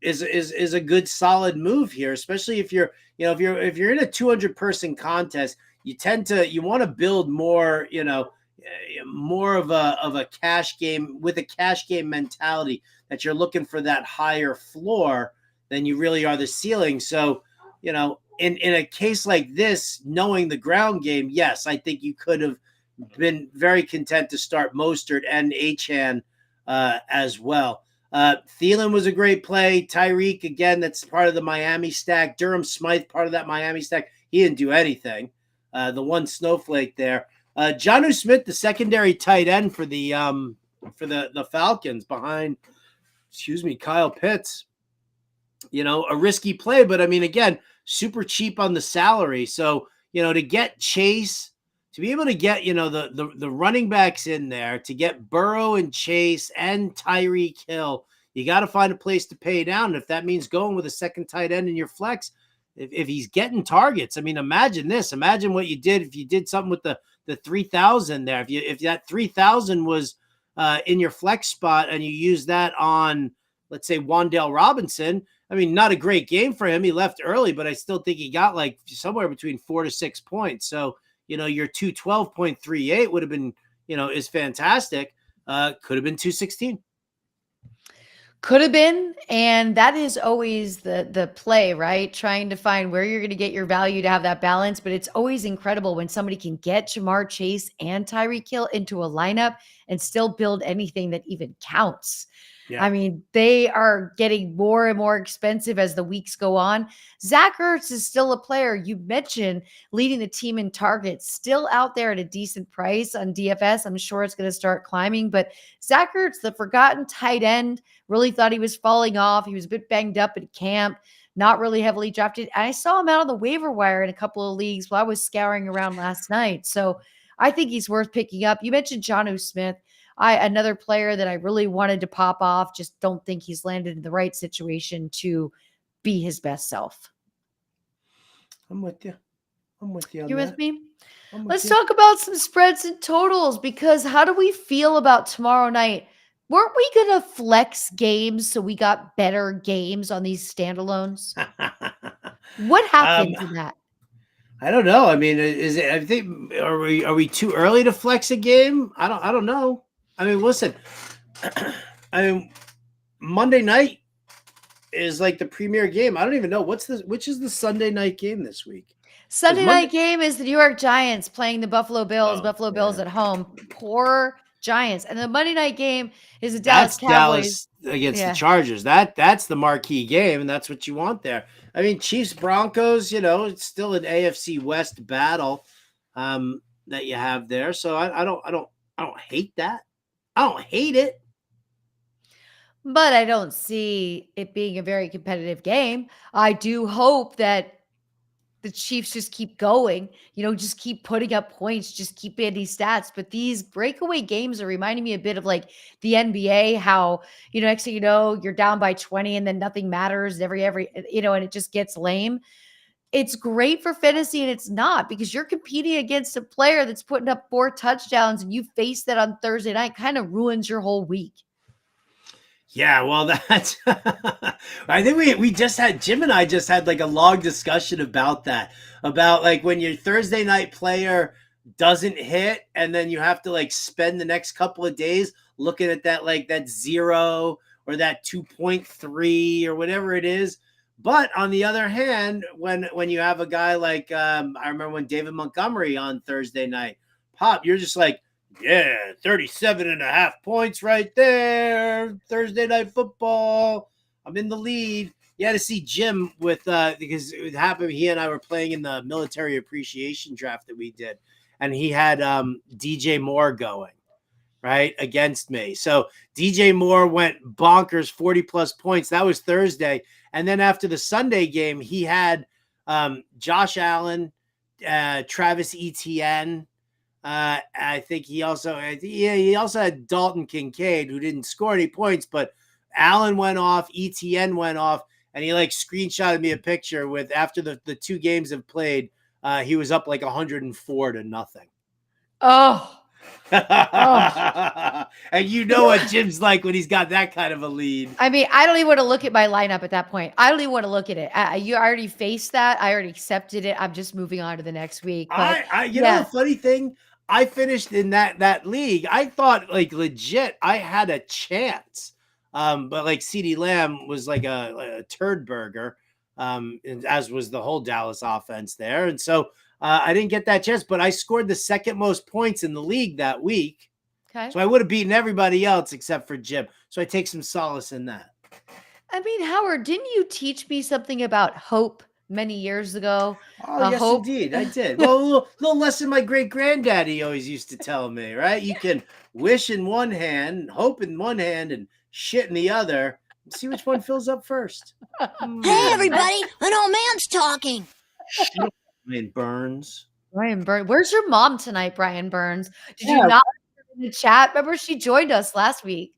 is a good solid move here, especially if you're in a 200-person contest. You want to build more, more of a cash game with a cash game mentality, that you're looking for that higher floor than you really are the ceiling. So, in a case like this, knowing the ground game, yes, I think you could have been very content to start Mostert and Achane as well. Thielen was a great play. Tyreek, again, that's part of the Miami stack. Durham Smythe, part of that Miami stack. He didn't do anything. The one snowflake there. Jonnu Smith, the secondary tight end for the Falcons behind, Kyle Pitts. A risky play, but I mean, again, super cheap on the salary. So, to get Chase, to be able to get, the running backs in there, to get Burrow and Chase and Tyreek Hill, you got to find a place to pay down. And if that means going with a second tight end in your flex, if he's getting targets, I mean, imagine this. Imagine what you did if you did something with the 3,000 there. If that 3,000 was in your flex spot and you use that on, let's say, Wan'Dale Robinson. I mean, not a great game for him. He left early, but I still think he got like somewhere between 4 to 6 points. So, your 212.38 would have been, is fantastic. Could have been 216. Could have been, and that is always the play, right? Trying to find where you're going to get your value to have that balance, but it's always incredible when somebody can get Jamar Chase and Tyreek Hill into a lineup and still build anything that even counts. Yeah. I mean, they are getting more and more expensive as the weeks go on. Zach Ertz is still a player you mentioned leading the team in targets, still out there at a decent price on DFS. I'm sure it's going to start climbing, but Zach Ertz, the forgotten tight end, really thought he was falling off. He was a bit banged up at camp, not really heavily drafted. I saw him out on the waiver wire in a couple of leagues while I was scouring around last night. So I think he's worth picking up. You mentioned Jonnu Smith. Another player that I really wanted to pop off, just don't think he's landed in the right situation to be his best self. I'm with you. You're with me? Let's talk about some spreads and totals, because how do we feel about tomorrow night? Weren't we going to flex games so we got better games on these standalones? What happened to that? I don't know. I mean, are we too early to flex a game? I don't know. I mean, listen, Monday night is like the premier game. I don't even know which is the Sunday night game this week. Sunday night game is the New York Giants playing the Buffalo Bills. Bills at home. Poor Giants. And the Monday night game is the Dallas Cowboys against the Chargers. That's the marquee game, and that's what you want there. I mean, Chiefs Broncos, it's still an AFC West battle that you have there. So I don't hate that. I don't hate it. But I don't see it being a very competitive game. I do hope that the Chiefs just keep going, just keep putting up points, just keep getting stats. But these breakaway games are reminding me a bit of like the NBA, how, next thing you know, you're down by 20 and then nothing matters every, and it just gets lame. It's great for fantasy and it's not, because you're competing against a player that's putting up 4 touchdowns and you face that on Thursday night, kind of ruins your whole week. Yeah, well, that's I think we just had, Jim and I just had like a long discussion about that, about like when your Thursday night player doesn't hit and then you have to like spend the next couple of days looking at that, like that 0 or that 2.3 or whatever it is. But on the other hand, when you have a guy like, I remember when David Montgomery on Thursday night popped, you're just like, yeah, 37.5 points right there. Thursday night football. I'm in the lead. You had to see Jim with, because it happened, he and I were playing in the military appreciation draft that we did. And he had DJ Moore going, right, against me. So DJ Moore went bonkers, 40 plus points. That was Thursday. And then after the Sunday game, he had Josh Allen, Travis Etienne, I think he also had Dalton Kincaid, who didn't score any points, but Allen went off, ETN went off, and he like screenshotted me a picture with after the 2 games have played, he was up like 104-0. Oh. And you know what Jim's like when he's got that kind of a lead. I mean, I don't even want to look at my lineup at that point. I don't even want to look at it. You already faced that. I already accepted it. I'm just moving on to the next week. But you know, the funny thing, I finished in that league. I thought like legit I had a chance. But like CeeDee Lamb was like a turd burger, as was the whole Dallas offense there. And so I didn't get that chance, but I scored the 2nd most points in the league that week. Okay. So I would have beaten everybody else except for Jim. So I take some solace in that. I mean, Howard, didn't you teach me something about hope many years ago? Oh, yes, hope. indeed. I did. Well, a little lesson my great-granddaddy always used to tell me, right? You can wish in one hand, hope in one hand, and shit in the other, and see which one fills up first. Hey, everybody, an old man's talking. Brian Burns. Where's your mom tonight, Brian Burns? Did you not in the chat? Remember, she joined us last week.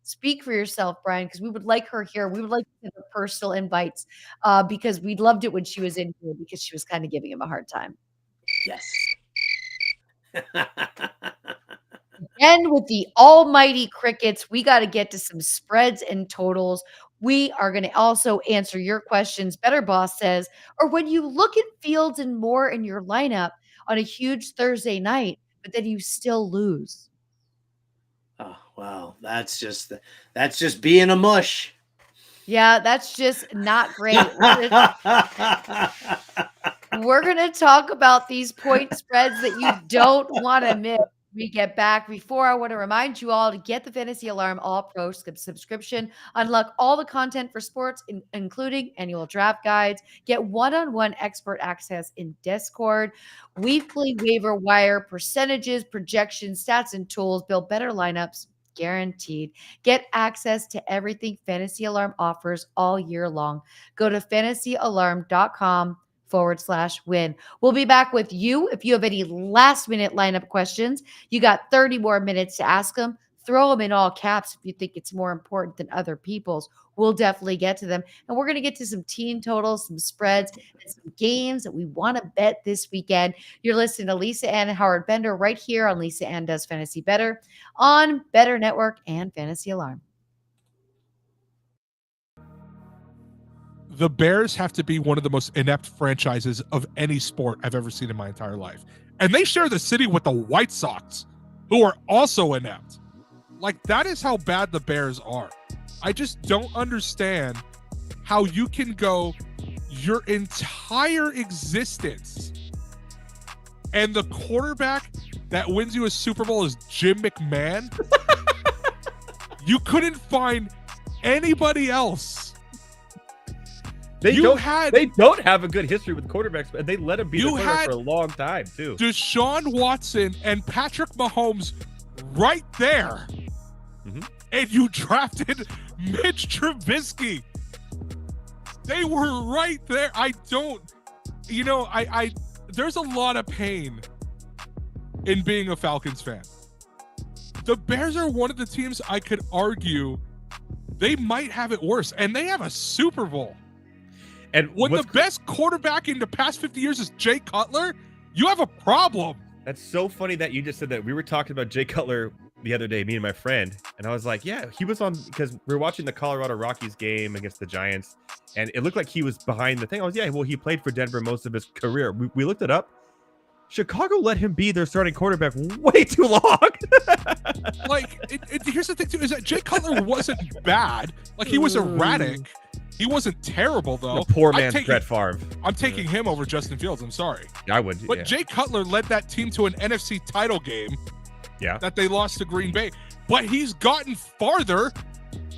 Speak for yourself, Brian, because we would like her here. We would like to give her personal invites because we loved it when she was in here because she was kind of giving him a hard time. Yes. And with the almighty crickets, we got to get to some spreads and totals. We are going to also answer your questions, Better Boss says, or when you look at Fields and Moore in your lineup on a huge Thursday night, but then you still lose. Oh, well, that's just being a mush. Yeah, that's just not great. We're going to talk about these point spreads that you don't want to miss. We get back. Before, I want to remind you all to get the Fantasy Alarm All-Pro subscription. Unlock all the content for sports, including annual draft guides. Get one-on-one expert access in Discord. Weekly waiver wire percentages, projections, stats, and tools. Build better lineups. Guaranteed. Get access to everything Fantasy Alarm offers all year long. Go to fantasyalarm.com/win. We'll be back with you. If you have any last minute lineup questions, you got 30 more minutes to ask them. Throw them in all caps if you think it's more important than other people's. We'll definitely get to them. And we're going to get to some team totals, some spreads, and some games that we want to bet this weekend. You're listening to Lisa Ann and Howard Bender right here on Lisa Ann Does Fantasy Bettor on Better Network and Fantasy Alarm. The Bears have to be one of the most inept franchises of any sport I've ever seen in my entire life. And they share the city with the White Sox, who are also inept. Like, that is how bad the Bears are. I just don't understand how you can go your entire existence and the quarterback that wins you a Super Bowl is Jim McMahon. You couldn't find anybody else. They don't have a good history with quarterbacks, and they let him be the quarterback for a long time, too. Deshaun Watson and Patrick Mahomes right there. Mm-hmm. And you drafted Mitch Trubisky. They were right there. I there's a lot of pain in being a Falcons fan. The Bears are one of the teams I could argue they might have it worse, and they have a Super Bowl. And when the best quarterback in the past 50 years is Jay Cutler, you have a problem. That's so funny that you just said that. We were talking about Jay Cutler the other day, me and my friend, and I was like, yeah, he was on, because we were watching the Colorado Rockies game against the Giants, and it looked like he was behind the thing. I was, yeah, well, he played for Denver most of his career. We looked it up. Chicago let him be their starting quarterback way too long. Here's the thing, too, is that Jay Cutler wasn't bad. Like, he was erratic. He wasn't terrible, though. The poor man's Brett Favre. I'm taking him over Justin Fields. I'm sorry. Yeah, I would. But yeah. Jay Cutler led that team to an NFC title game. Yeah. That they lost to Green Bay. But he's gotten farther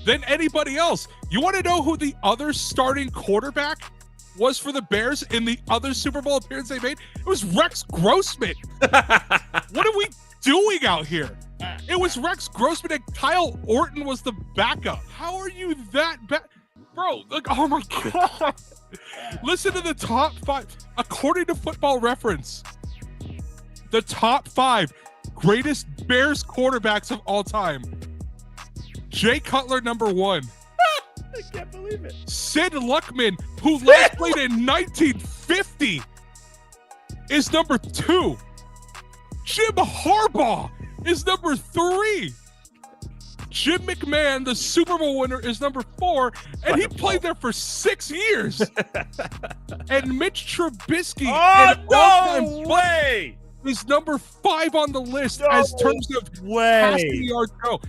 than anybody else. You want to know who the other starting quarterback was for the Bears in the other Super Bowl appearance they made? It was Rex Grossman. What are we doing out here? It was Rex Grossman and Kyle Orton was the backup. How are you that bad? Bro, like, oh my God. Listen to the top 5. According to Football Reference, the top 5 greatest Bears quarterbacks of all time. Jay Cutler, number 1. I can't believe it. Sid Luckman, who last played in 1950, is number 2. Jim Harbaugh is number 3. Jim McMahon, the Super Bowl winner, is number 4, and he played there for 6 years. And Mitch Trubisky, no way, is number 5 on the list as terms of passing yard go.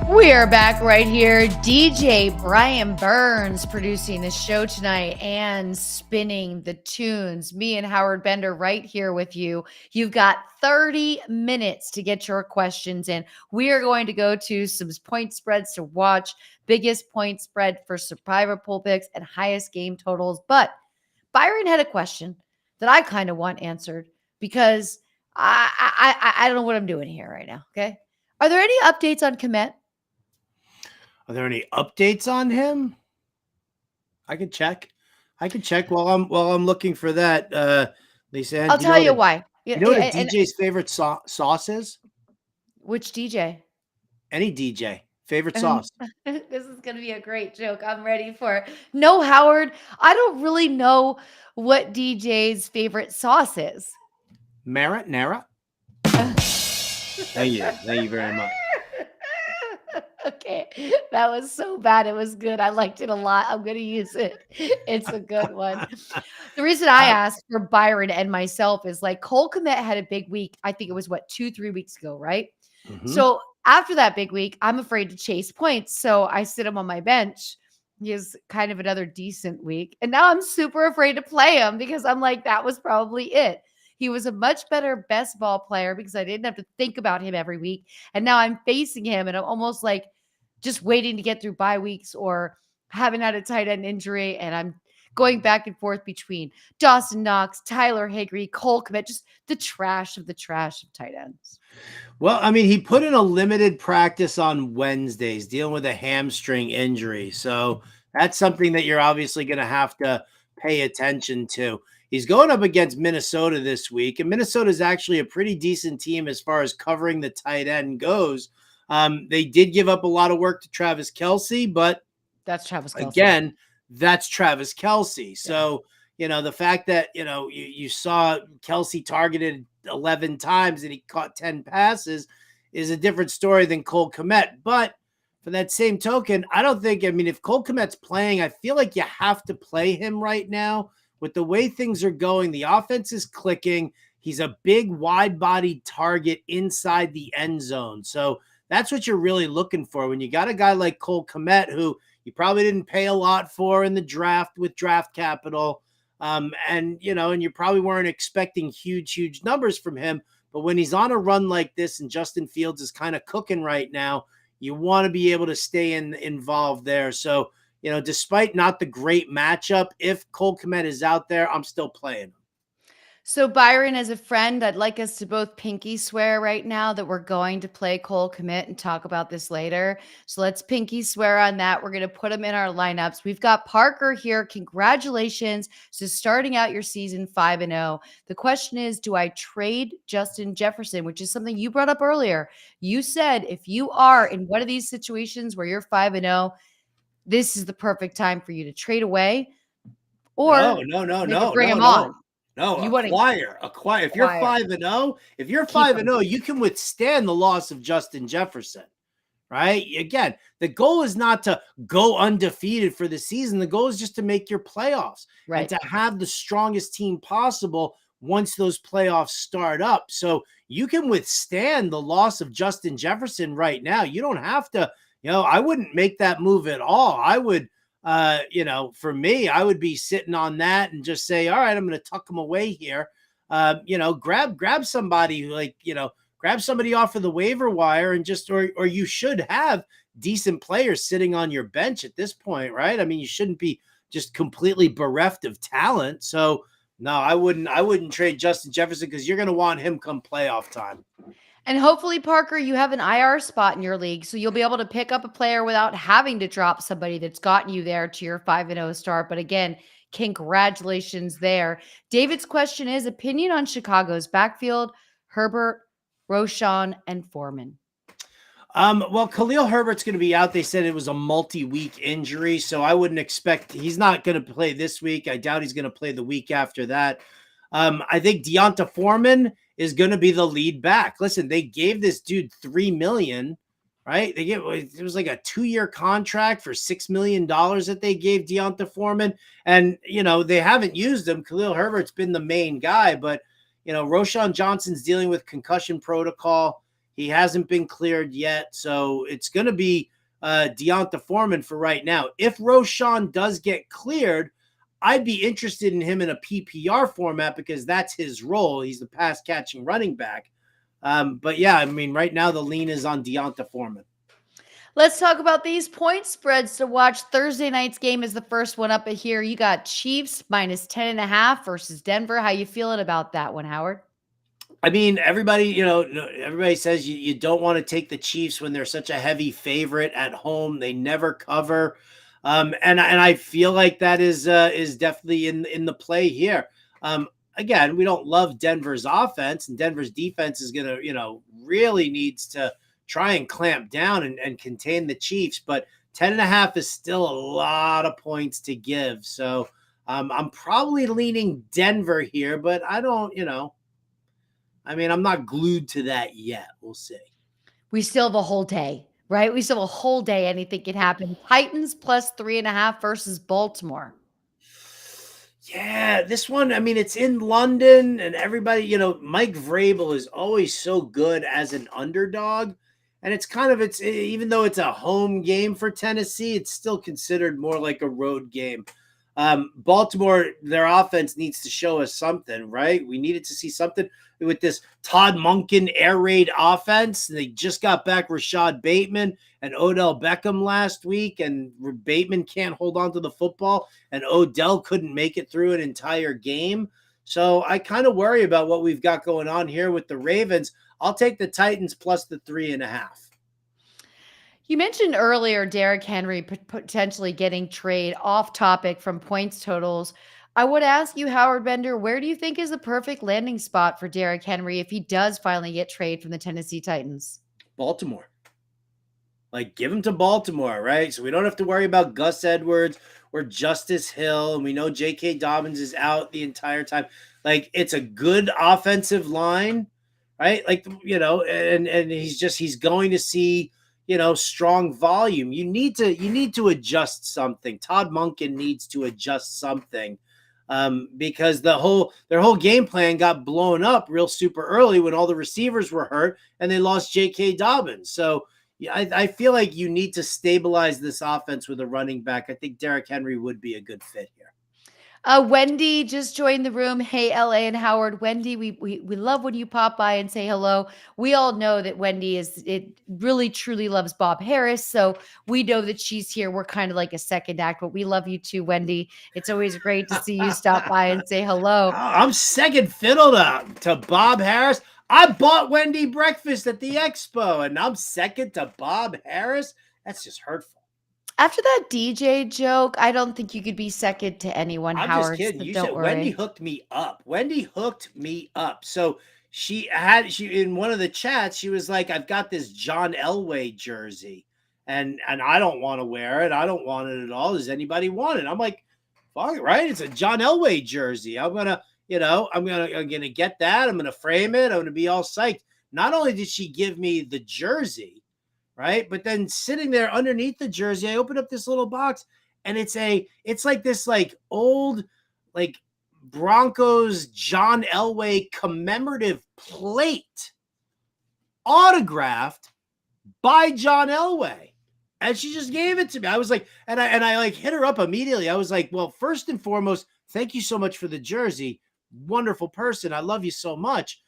We are back right here. DJ Brian Burns producing the show tonight and spinning the tunes. Me and Howard Bender right here with you. You've got 30 minutes to get your questions in. We are going to go to some point spreads to watch, biggest point spread for survivor pool picks and highest game totals. But Byron had a question that I kind of want answered because I don't know what I'm doing here right now. Okay. Are there any updates on Komet? Are there any updates on him? I can check. while I'm looking for that. Lisa, I'll tell you why. You know what a DJ's favorite sauce is? Which DJ? Any DJ. Favorite sauce. This is going to be a great joke. I'm ready for it. No, Howard, I don't really know what DJ's favorite sauce is. Marinara. Thank you very much. Okay, that was so bad. It was good. I liked it a lot. I'm going to use it. It's a good one. The reason I asked for Byron and myself is like Cole Kmet had a big week. I think it was 2-3 weeks ago, right? Mm-hmm. So after that big week, I'm afraid to chase points. So I sit him on my bench. He has kind of another decent week. And now I'm super afraid to play him because I'm like, that was probably it. He was a much better best ball player because I didn't have to think about him every week. And now I'm facing him and I'm almost like just waiting to get through bye weeks or haven't had a tight end injury. And I'm going back and forth between Dawson Knox, Tyler Higbee, Cole Kmet, just the trash of tight ends. Well, I mean, he put in a limited practice on Wednesdays dealing with a hamstring injury. So that's something that you're obviously going to have to pay attention to. He's going up against Minnesota this week, and Minnesota is actually a pretty decent team as far as covering the tight end goes. They did give up a lot of work to Travis Kelce, but that's Travis Kelce. Again, that's Travis Kelce. So, the fact that, you saw Kelce targeted 11 times and he caught 10 passes is a different story than Cole Kmet. But for that same token, if Cole Kmet's playing, I feel like you have to play him right now. With the way things are going, the offense is clicking. He's a big, wide-bodied target inside the end zone. So that's what you're really looking for when you got a guy like Cole Kmet, who you probably didn't pay a lot for in the draft with draft capital. And you probably weren't expecting huge numbers from him. But when he's on a run like this and Justin Fields is kind of cooking right now, you want to be able to stay involved there. So, despite not the great matchup, if Cole Kmet is out there, I'm still playing him. So Byron, as a friend, I'd like us to both pinky swear right now that we're going to play Cole Kmet and talk about this later. So let's pinky swear on that. We're going to put him in our lineups. We've got Parker here. Congratulations to starting out your season 5-0. The question is, do I trade Justin Jefferson, which is something you brought up earlier. You said if you are in one of these situations where you're 5-0, this is the perfect time for you to trade away or bring him on. No, you acquire. If you're 5-0, you can withstand the loss of Justin Jefferson, right? Again, the goal is not to go undefeated for the season. The goal is just to make your playoffs, right? And to have the strongest team possible once those playoffs start up. So you can withstand the loss of Justin Jefferson right now. You don't have to. I wouldn't make that move at all. I would, for me, I would be sitting on that and just say, all right, I'm going to tuck him away here. Grab somebody like, grab somebody off of the waiver wire and just, or you should have decent players sitting on your bench at this point, right? I mean, you shouldn't be just completely bereft of talent. So no, I wouldn't trade Justin Jefferson because you're going to want him come playoff time. And hopefully, Parker, you have an IR spot in your league, so you'll be able to pick up a player without having to drop somebody that's gotten you there to your 5-0 start. But again, congratulations there. David's question is opinion on Chicago's backfield, Herbert, Roschon, and Foreman. Well, Khalil Herbert's going to be out. They said it was a multi-week injury, so I wouldn't expect he's not going to play this week. I doubt he's going to play the week after that. I think Deonta Foreman is going to be the lead back. Listen, they gave this dude $3 million, right? It was like a 2-year contract for $6 million that they gave Deonta Foreman. And, they haven't used him. Khalil Herbert's been the main guy, but, Roschon Johnson's dealing with concussion protocol. He hasn't been cleared yet. So it's going to be Deonta Foreman for right now. If Roschon does get cleared, I'd be interested in him in a PPR format because that's his role. He's the pass catching running back. But yeah, I mean, right now the lean is on Deonta Foreman. Let's talk about these point spreads to watch. Thursday night's game is the first one up here. You got Chiefs minus 10.5 versus Denver. How you feeling about that one, Howard? I mean, everybody says you don't want to take the Chiefs when they're such a heavy favorite at home. They never cover. And I feel like that is definitely in the play here. Again, we don't love Denver's offense, and Denver's defense is going to, really needs to try and clamp down and contain the Chiefs. But 10.5 is still a lot of points to give. So I'm probably leaning Denver here, but I don't, I'm not glued to that yet. We'll see. We still have a whole day. Right? We still have a whole day. Anything can happen. Titans plus 3.5 versus Baltimore. Yeah, this one, it's in London and everybody, Mike Vrabel is always so good as an underdog. And it's even though it's a home game for Tennessee, it's still considered more like a road game. Baltimore, their offense needs to show us something, right? We needed to see something with this Todd Monken air raid offense. They just got back Rashad Bateman and Odell Beckham last week, and Bateman can't hold on to the football, and Odell couldn't make it through an entire game. So I kind of worry about what we've got going on here with the Ravens. I'll take the Titans plus the 3.5. You mentioned earlier Derrick Henry potentially getting trade off topic from points totals. I would ask you, Howard Bender, where do you think is the perfect landing spot for Derrick Henry if he does finally get traded from the Tennessee Titans? Baltimore. Give him to Baltimore, right? So we don't have to worry about Gus Edwards or Justice Hill. And we know J.K. Dobbins is out the entire time. It's a good offensive line, right? And he's going to see, strong volume. You need to adjust something. Todd Monken needs to adjust something. Because their whole game plan got blown up real super early when all the receivers were hurt and they lost J.K. Dobbins. So yeah, I feel like you need to stabilize this offense with a running back. I think Derrick Henry would be a good fit here. Wendy just joined the room. Hey, LA and Howard. Wendy, we love when you pop by and say hello. We all know that Wendy really truly loves Bob Harris. So we know that she's here. We're kind of like a second act, but we love you too, Wendy. It's always great to see you stop by and say hello. I'm second fiddle to Bob Harris. I bought Wendy breakfast at the expo and I'm second to Bob Harris. That's just hurtful. After that DJ joke, I don't think you could be second to anyone, I'm Howard. just kidding. So You don't said worry. Wendy hooked me up. So she in one of the chats, she was like, I've got this John Elway jersey and I don't want to wear it. I don't want it at all. Does anybody want it? I'm like, fuck it, right? It's a John Elway jersey. I'm gonna get that. I'm gonna frame it. I'm gonna be all psyched. Not only did she give me the jersey, right? But then sitting there underneath the jersey, I opened up this little box and it's like this old Broncos John Elway commemorative plate autographed by John Elway. And she just gave it to me. I was like, and I hit her up immediately. I was like, well, first and foremost, thank you so much for the jersey. Wonderful person. I love you so much.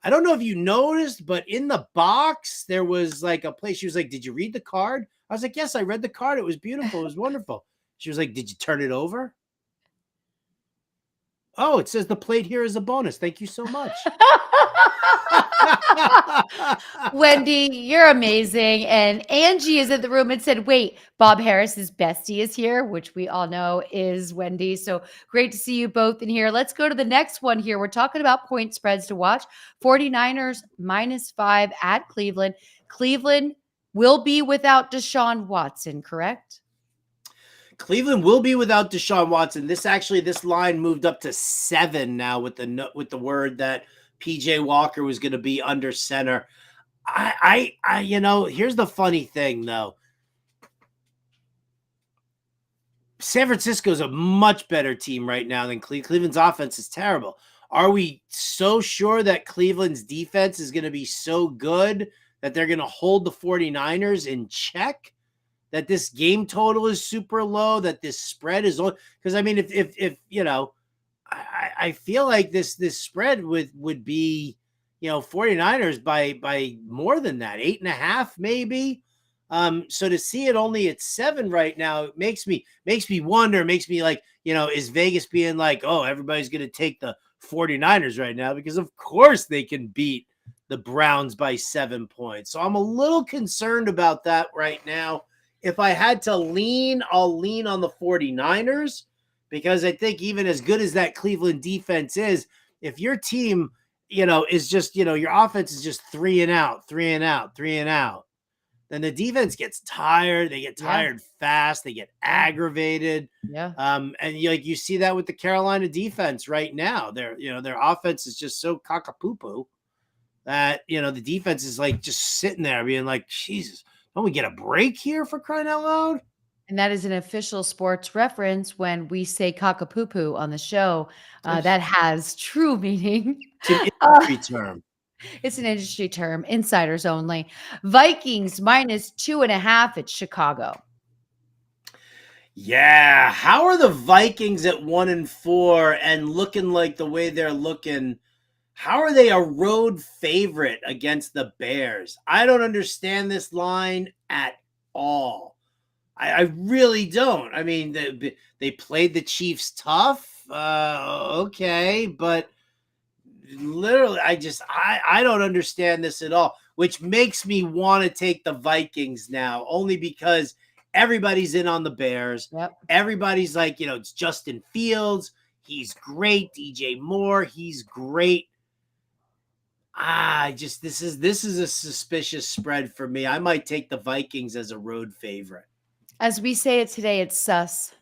I don't know if you noticed, but in the box, there was like a place. She was like, "Did you read the card?" I was like, "Yes, I read the card. It was beautiful. It was wonderful." She was like, "Did you turn it over?" Oh, it says the plate here is a bonus. Thank you so much. Wendy, you're amazing. And Angie is in the room and said, wait, Bob Harris's bestie is here, which we all know is Wendy. So great to see you both in here. Let's go to the next one here. We're talking about point spreads to watch. 49ers -5 at Cleveland. Cleveland will be without Deshaun Watson, correct? Cleveland will be without Deshaun Watson. This line moved up to 7 now with the word that PJ Walker was going to be under center. I here's the funny thing though. San Francisco is a much better team right now than Cleveland. Cleveland's offense is terrible. Are we so sure that Cleveland's defense is going to be so good that they're going to hold the 49ers in check? That this game total is super low, that this spread is low? Because I mean, if I feel like this spread would be, 49ers by more than that, 8.5 maybe. So to see it only at 7 right now, it makes me wonder, makes me like, is Vegas being like, oh, everybody's going to take the 49ers right now? Because of course they can beat the Browns by 7 points. So I'm a little concerned about that right now. If I had to lean, I'll lean on the 49ers, because I think even as good as that Cleveland defense is, if your team, is just, your offense is just 3 and out, then the defense gets tired. They get tired fast. They get aggravated. Yeah. And you see that with the Carolina defense right now. Their offense is just so cockapoo that, the defense is like just sitting there being like, Jesus, don't we get a break here, for crying out loud? And that is an official sports reference. When we say cockapoo on the show, that has true meaning. It's an industry term. It's an industry term. Insiders only. Vikings -2.5 at Chicago. Yeah. How are the Vikings at 1-4 and looking like the way they're looking? How are they a road favorite against the Bears? I don't understand this line at all. I really don't. I mean, they played the Chiefs tough. Okay, but literally, I don't understand this at all, which makes me want to take the Vikings now, only because everybody's in on the Bears. Yep. Everybody's like, it's Justin Fields. He's great. DJ Moore. He's great. This is a suspicious spread for me. I might take the Vikings as a road favorite. As we say it today, it's sus.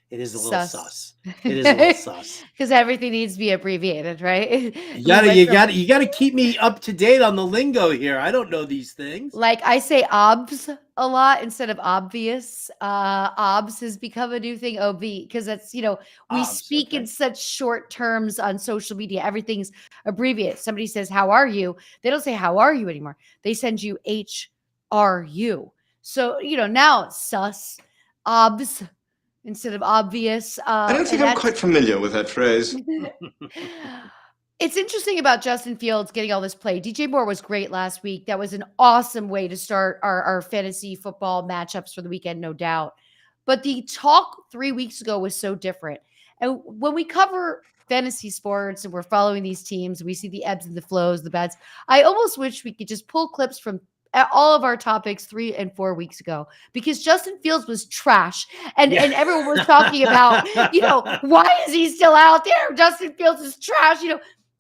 It is a little sus. It is a little sus. Because everything needs to be abbreviated, right? You gotta keep me up to date on the lingo here. I don't know these things. Like I say obs a lot instead of obvious. Obs has become a new thing. OB, because that's, we Obs, speak in such short terms on social media. Everything's abbreviated. Somebody says, how are you? They don't say, how are you anymore. They send you HRU. So, now it's sus, obs, instead of obvious. I don't think I'm quite familiar with that phrase. It's interesting about Justin Fields getting all this play. DJ Moore was great last week. That was an awesome way to start our fantasy football matchups for the weekend, no doubt. But the talk 3 weeks ago was so different. And when we cover fantasy sports and we're following these teams, we see the ebbs and the flows, the bets. I almost wish we could just pull clips from all of our topics 3 and 4 weeks ago, because Justin Fields was trash. And everyone was talking about, why is he still out there? Justin Fields is trash,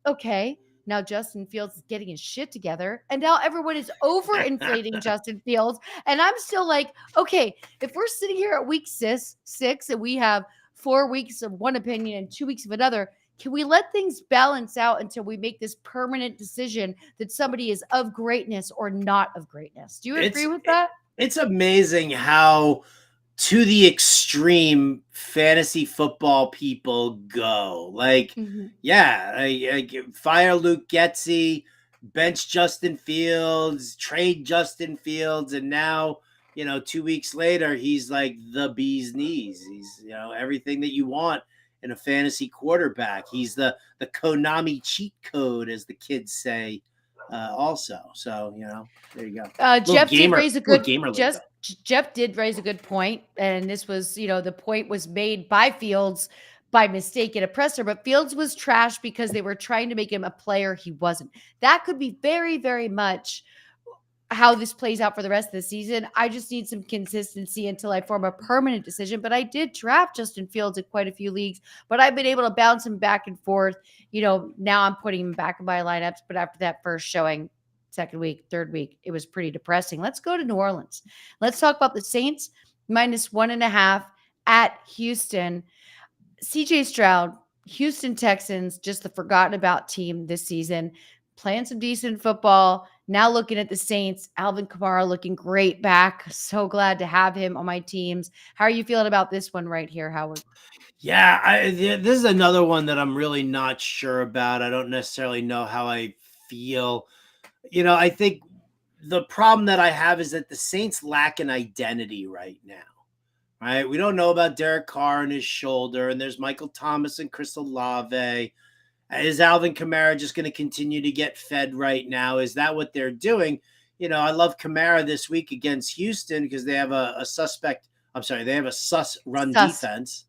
Okay, now Justin Fields is getting his shit together, and now everyone is overinflating Justin Fields. And I'm still like, okay, if we're sitting here at week six and we have 4 weeks of one opinion and 2 weeks of another, can we let things balance out until we make this permanent decision that somebody is of greatness or not of greatness? Do you agree with that? It's amazing how to the extreme fantasy football people go. Like, fire Luke Getsy, bench Justin Fields, trade Justin Fields, and now, 2 weeks later, he's like the bee's knees. He's, everything that you want in a fantasy quarterback. He's the Konami cheat code, as the kids say, also. So, there you go. Jeff did raise a good gamer lingo. Jeff did raise a good point, and this was, the point was made by Fields by mistake in a presser, but Fields was trashed because they were trying to make him a player he wasn't. That could be very, very much how this plays out for the rest of the season. I just need some consistency until I form a permanent decision. But I did draft Justin Fields in quite a few leagues, but I've been able to bounce him back and forth. Now I'm putting him back in my lineups. But after that first showing, second week, third week, it was pretty depressing. Let's go to New Orleans. Let's talk about the Saints -1.5 at Houston. CJ Stroud, Houston Texans, just the forgotten about team this season, playing some decent football. Now looking at the Saints, Alvin Kamara looking great back. So glad to have him on my teams. How are you feeling about this one right here, Howard? Yeah, this is another one that I'm really not sure about. I don't necessarily know how I feel. I think the problem that I have is that the Saints lack an identity right now. Right? We don't know about Derek Carr and his shoulder, and there's Michael Thomas and Chris Olave. Is Alvin Kamara just going to continue to get fed right now? Is that what they're doing? I love Kamara this week against Houston because they have a suspect. I'm sorry, they have a sus run defense.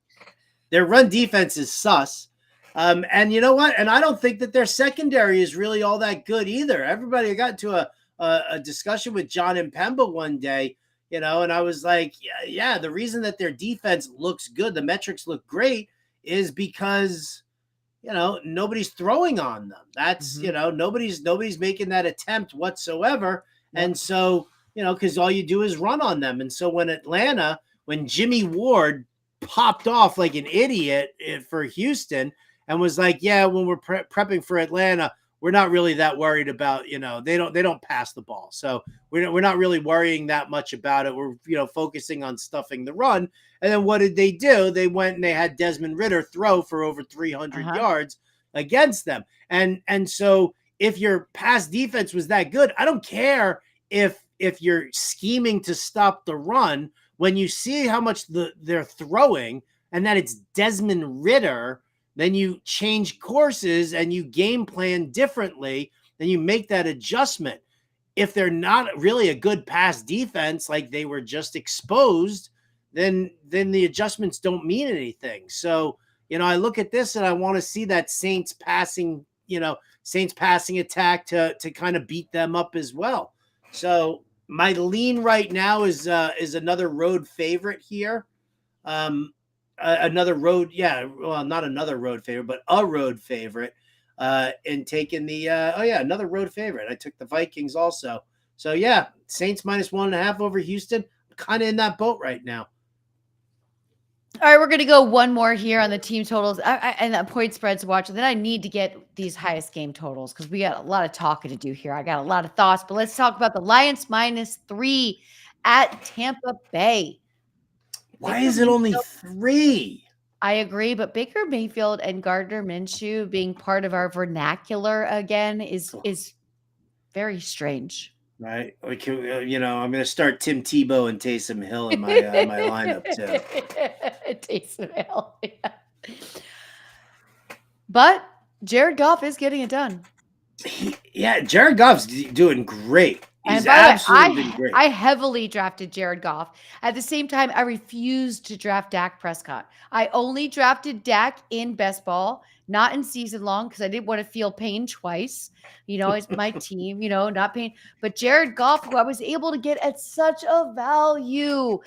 Their run defense is sus. And you know what? And I don't think that their secondary is really all that good either. Everybody got into a discussion with John Mpemba one day, and I was like, yeah, the reason that their defense looks good, the metrics look great, is because nobody's throwing on them. That's, nobody's making that attempt whatsoever. Yep. And so, because all you do is run on them. And so when Jimmy Ward popped off like an idiot for Houston and was like, yeah, when we're prepping for Atlanta, we're not really that worried about, they don't pass the ball. So we're not really worrying that much about it. We're, focusing on stuffing the run. And then what did they do? They went and they had Desmond Ridder throw for over 300 yards against them. And so if your pass defense was that good, I don't care if you're scheming to stop the run. When you see how much they're throwing and that it's Desmond Ridder, then you change courses and you game plan differently. Then you make that adjustment. If they're not really a good pass defense, like they were just exposed, then the adjustments don't mean anything. So, I look at this and I want to see that Saints passing attack to kind of beat them up as well. So my lean right now is another road favorite here. Another road, not another road favorite, but a road favorite. And taking another road favorite. I took the Vikings also. So yeah, Saints -1.5 over Houston. Kind of in that boat right now. All right, we're going to go one more here on the team totals and the point spreads to watch. And then I need to get these highest game totals because we got a lot of talking to do here. I got a lot of thoughts, but let's talk about the Lions -3 at Tampa Bay. Why is it only 3? I agree, but Baker Mayfield and Gardner Minshew being part of our vernacular again is very strange. Right. I'm going to start Tim Tebow and Taysom Hill in my lineup too. Taysom Hill. Yeah. But Jared Goff is getting it done. Jared Goff's doing great. He's absolutely been great. I heavily drafted Jared Goff. At the same time, I refused to draft Dak Prescott. I only drafted Dak in best ball, not in season long, because I didn't want to feel pain twice. It's my team, not pain. But Jared Goff, who I was able to get at such a value,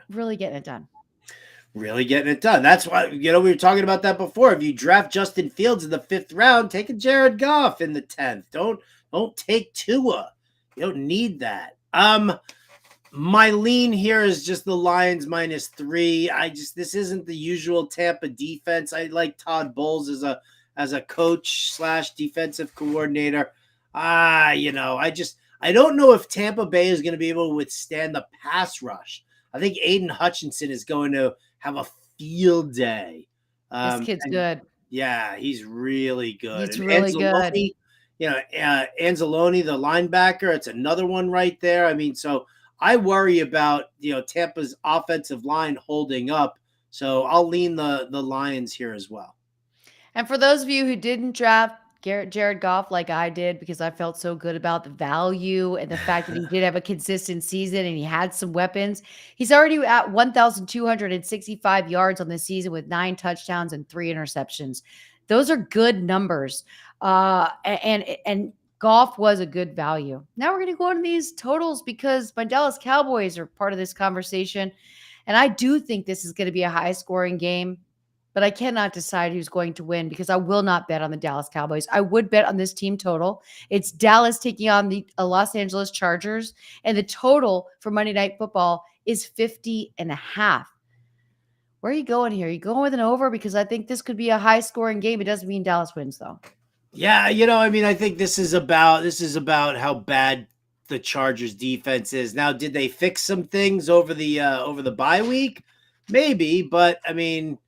really getting it done. Really getting it done. That's why, we were talking about that before. If you draft Justin Fields in the 5th round, take a Jared Goff in the 10th. Don't take Tua. You don't need that. My lean here is just the Lions -3. This isn't the usual Tampa defense. I like Todd Bowles as a coach / defensive coordinator. I don't know if Tampa Bay is going to be able to withstand the pass rush. I think Aiden Hutchinson is going to have a field day. This kid's good. Yeah, he's really good. He's really good. Anzalone, the linebacker, it's another one right there. So I worry about, Tampa's offensive line holding up So I'll lean the Lions here as well. And for those of you who didn't draft Jared Goff like I did, because I felt so good about the value and the fact that he did have a consistent season and he had some weapons, he's already at 1,265 yards on the season with 9 touchdowns and 3 interceptions. Those are good numbers. And Goff was a good value. Now we're going to go into these totals because my Dallas Cowboys are part of this conversation. And I do think this is going to be a high scoring game. But I cannot decide who's going to win because I will not bet on the Dallas Cowboys. I would bet on this team total. It's Dallas taking on the Los Angeles Chargers, and the total for Monday Night Football is 50.5. Where are you going here? Are you going with an over? Because I think this could be a high-scoring game. It doesn't mean Dallas wins, though. Yeah, I think this is about how bad the Chargers defense is. Now, did they fix some things over the bye week? Maybe, but I mean,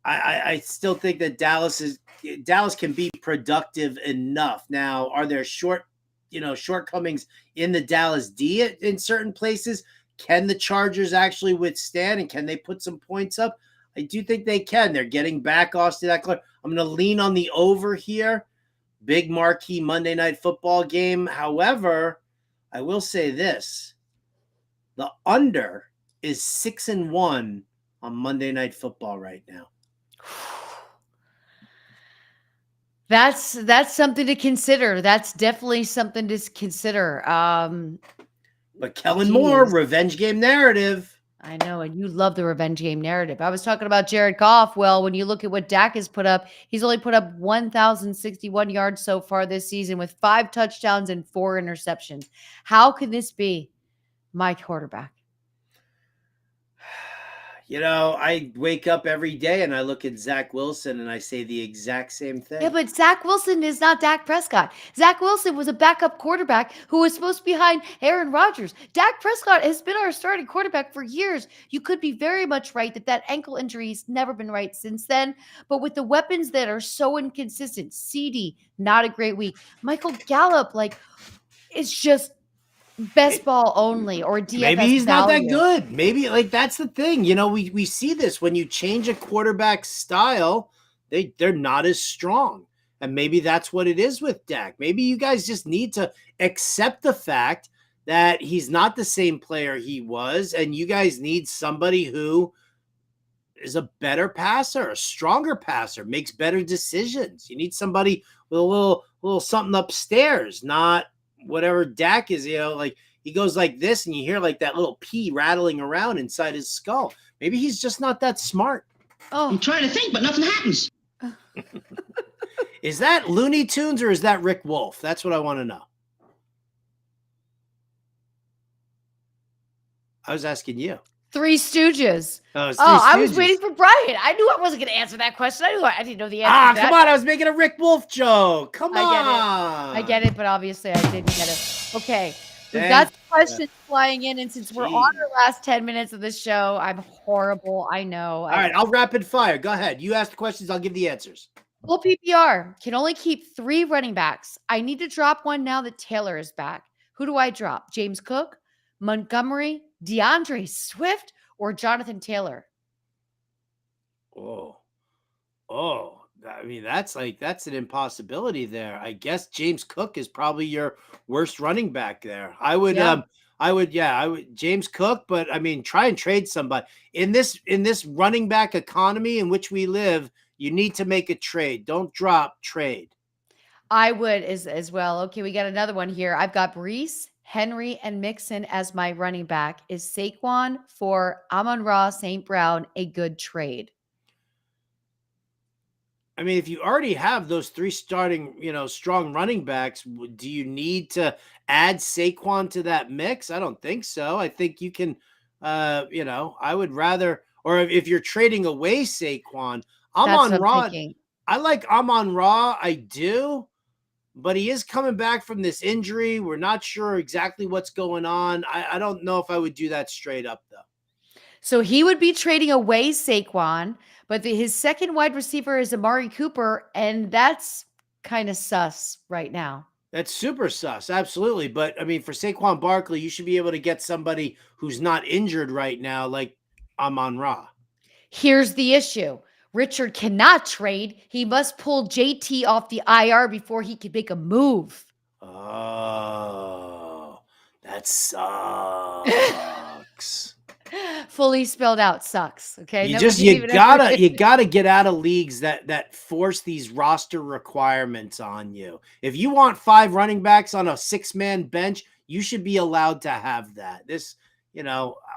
I still think that Dallas can be productive enough. Now, are there shortcomings in the Dallas D in certain places? Can the Chargers actually withstand, and can they put some points up? I do think they can. They're getting back Austin Eckler. I'm going to lean on the over here. Big marquee Monday Night Football game. However, I will say this. The under is 6-1 on Monday Night Football right now. That's something to consider. That's definitely something to consider. But Kellen Moore, revenge game narrative. I know, and you love the revenge game narrative. I was talking about Jared Goff. Well, when you look at what Dak has put up, he's only put up 1,061 yards so far this season with 5 touchdowns and 4 interceptions. How can this be my quarterback? I wake up every day and I look at Zach Wilson and I say the exact same thing. Yeah, but Zach Wilson is not Dak Prescott. Zach Wilson was a backup quarterback who was supposed to be behind Aaron Rodgers. Dak Prescott has been our starting quarterback for years. You could be very much right that ankle injury has never been right since then. But with the weapons that are so inconsistent, CD, not a great week. Michael Gallup, it's just best ball only or DFS Maybe he's value. not that good. Maybe that's the thing. We see this when you change a quarterback style, they're not as strong. And maybe that's what it is with Dak. Maybe you guys just need to accept the fact that he's not the same player he was, and you guys need somebody who is a better passer, a stronger passer, makes better decisions. You need somebody with a little something upstairs, not whatever Dak is, he goes like this and you hear that little pea rattling around inside his skull. Maybe he's just not that smart. Oh, I'm trying to think, but nothing happens. Is that Looney Tunes or is that Rick Wolf? That's what I want to know. I was asking you. Three Stooges. Oh, I was waiting for Brian. I knew I wasn't going to answer that question. I didn't know the answer. Come on. I was making a Rick Wolf joke. Come on. I get it, but obviously I didn't get it. Okay. We've got some questions flying in, and since we're on our last 10 minutes of the show, I'm horrible. I know. All right, I'll rapid fire. Go ahead. You ask the questions. I'll give the answers. Full PPR can only keep 3 running backs. I need to drop one now that Taylor is back. Who do I drop? James Cook, Montgomery, DeAndre Swift, or Jonathan Taylor? Oh, I mean, that's an impossibility there. I guess James Cook is probably your worst running back there. I would James Cook, but I mean, try and trade somebody in this running back economy in which we live. You need to make a trade. Don't drop, trade. I would as well. Okay, we got another one here. I've got Brees, Henry, and Mixon as my running back. Is Saquon for Amon-Ra St. Brown a good trade? I mean, if you already have those 3 starting, strong running backs, do you need to add Saquon to that mix? I don't think so. I think you can, I would rather, or if you're trading away Saquon, Amon-Ra, I like Amon-Ra. I do. But he is coming back from this injury. We're not sure exactly what's going on. I don't know if I would do that straight up, though. So he would be trading away Saquon, but his second wide receiver is Amari Cooper, and that's kind of sus right now. That's super sus, absolutely. But, I mean, for Saquon Barkley, you should be able to get somebody who's not injured right now, like Amon-Ra. Here's the issue. Richard cannot trade. He must pull JT off the IR before he can make a move. Oh, that sucks. Fully spelled out sucks. Okay. You Nobody gotta get out of leagues that force these roster requirements on you. If you want 5 running backs on a 6-man bench, you should be allowed to have that. This,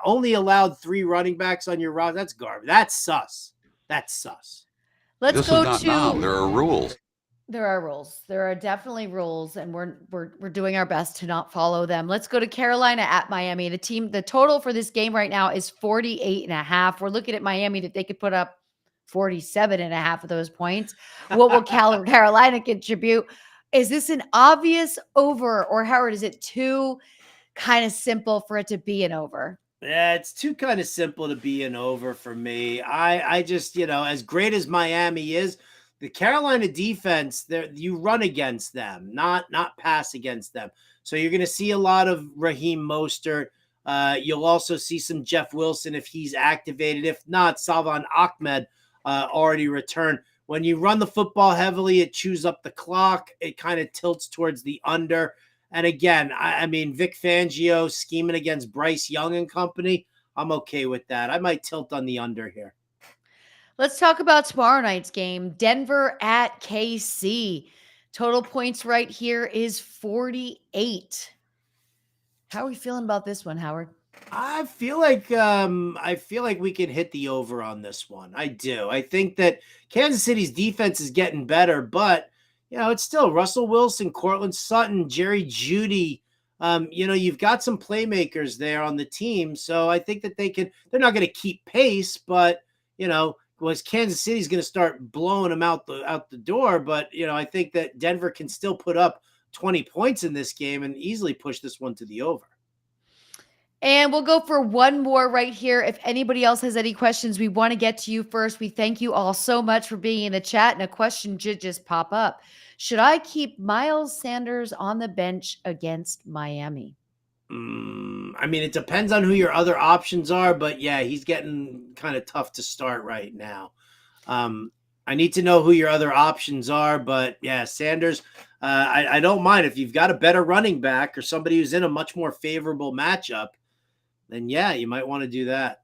only allowed 3 running backs on your roster. That's garbage. That's sus. That's sus. Let's This go is not to. now. There are rules. There are rules. There are definitely rules, and we're doing our best to not follow them. Let's go to Carolina at Miami. The total for this game right now is 48.5. We're looking at Miami that they could put up 47.5 of those points. What will Carolina contribute? Is this an obvious over, or Howard, is it too kind of simple for it to be an over? Yeah, it's too kind of simple to be an over for me. I just, as great as Miami is, the Carolina defense, you run against them, not pass against them. So you're going to see a lot of Raheem Mostert. You'll also see some Jeff Wilson if he's activated. If not, Salvon Ahmed already returned. When you run the football heavily, it chews up the clock. It kind of tilts towards the under. And again, I mean, Vic Fangio scheming against Bryce Young and company, I'm okay with that. I might tilt on the under here. Let's talk about tomorrow night's game. Denver at KC. Total points right here is 48. How are we feeling about this one, Howard? I feel like we can hit the over on this one. I do. I think that Kansas City's defense is getting better, but it's still Russell Wilson, Cortland Sutton, Jerry Jeudy. You've got some playmakers there on the team, so I think that they're not going to keep pace, but was Kansas City's going to start blowing them out the door. But, I think that Denver can still put up 20 points in this game and easily push this one to the over. And we'll go for one more right here. If anybody else has any questions, we want to get to you first. We thank you all so much for being in the chat. And a question did just pop up. Should I keep Miles Sanders on the bench against Miami? I mean, it depends on who your other options are, but yeah, he's getting kind of tough to start right now. I need to know who your other options are, but yeah, Sanders, I don't mind if you've got a better running back or somebody who's in a much more favorable matchup, then yeah, you might want to do that.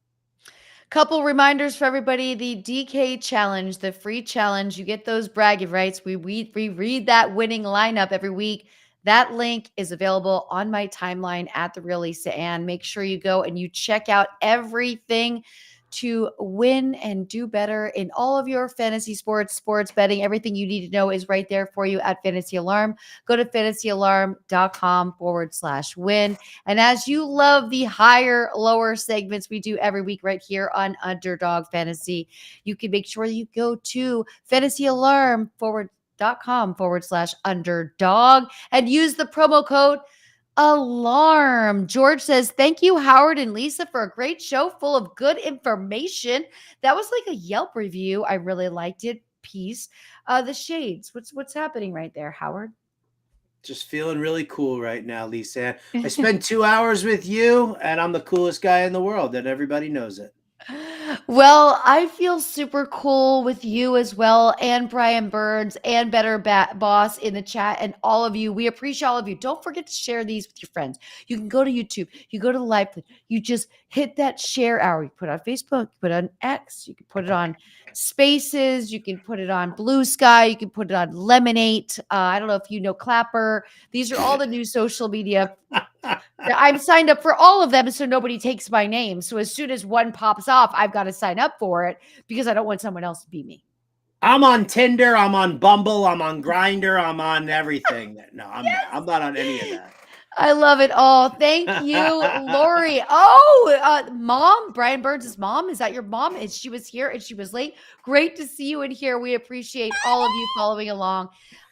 Couple reminders for everybody. The DK challenge, the free challenge, you get those bragging rights. We read that winning lineup every week. That link is available on my timeline at The Real Lisa Ann. Make sure you go and you check out everything to win and do better in all of your fantasy sports betting. Everything you need to know is right there for you at Fantasy Alarm. Go to fantasyalarm.com/win. And as you love the higher, lower segments we do every week right here on Underdog Fantasy, you can make sure you go to fantasyalarm.com/underdog and use the promo code ALARM. George says, thank you, Howard and Lisa, for a great show full of good information. That was like a Yelp review. I really liked it. Peace. The shades. What's happening right there, Howard? Just feeling really cool right now, Lisa. I spent 2 hours with you, and I'm the coolest guy in the world, and everybody knows it. Well, I feel super cool with you as well, and Brian Burns and Better Boss in the chat, and all of you. We appreciate all of you. Don't forget to share these with your friends. You can go to YouTube. You go to the live. You just hit that share hour. You put it on Facebook. You put it on X. You can put it on Spaces. You can put it on Blue Sky. You can put it on Lemonade. I don't know if you know Clapper. These are all the new social media. I'm signed up for all of them, so nobody takes my name. So as soon as one pops off, I've got to sign up for it because I don't want someone else to be me. I'm on Tinder. I'm on Bumble. I'm on Grindr. I'm on everything. No, I'm not. I'm not on any of that. I love it all. Thank you, Lori. Mom, Brian Burns' mom. Is that your mom? And she was here and she was late. Great to see you in here. We appreciate all of you following along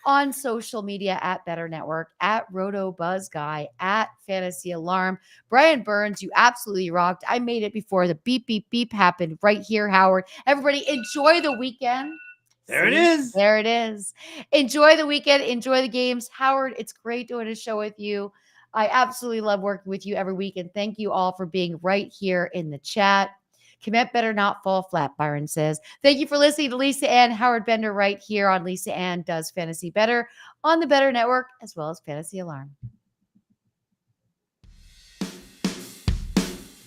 on social media at Better Network, at Roto Buzz Guy, at Fantasy Alarm. Brian Burns, you absolutely rocked. I made it before the beep, beep, beep happened right here, Howard. Everybody enjoy the weekend. There it is. There it is. Enjoy the weekend. Enjoy the games. Howard, it's great doing a show with you. I absolutely love working with you every week. And thank you all for being right here in the chat. Komet better not fall flat, Byron says. Thank you for listening to Lisa Ann Howard Bender right here on Lisa Ann Does Fantasy Bettor on the Bettor Network, as well as Fantasy Alarm.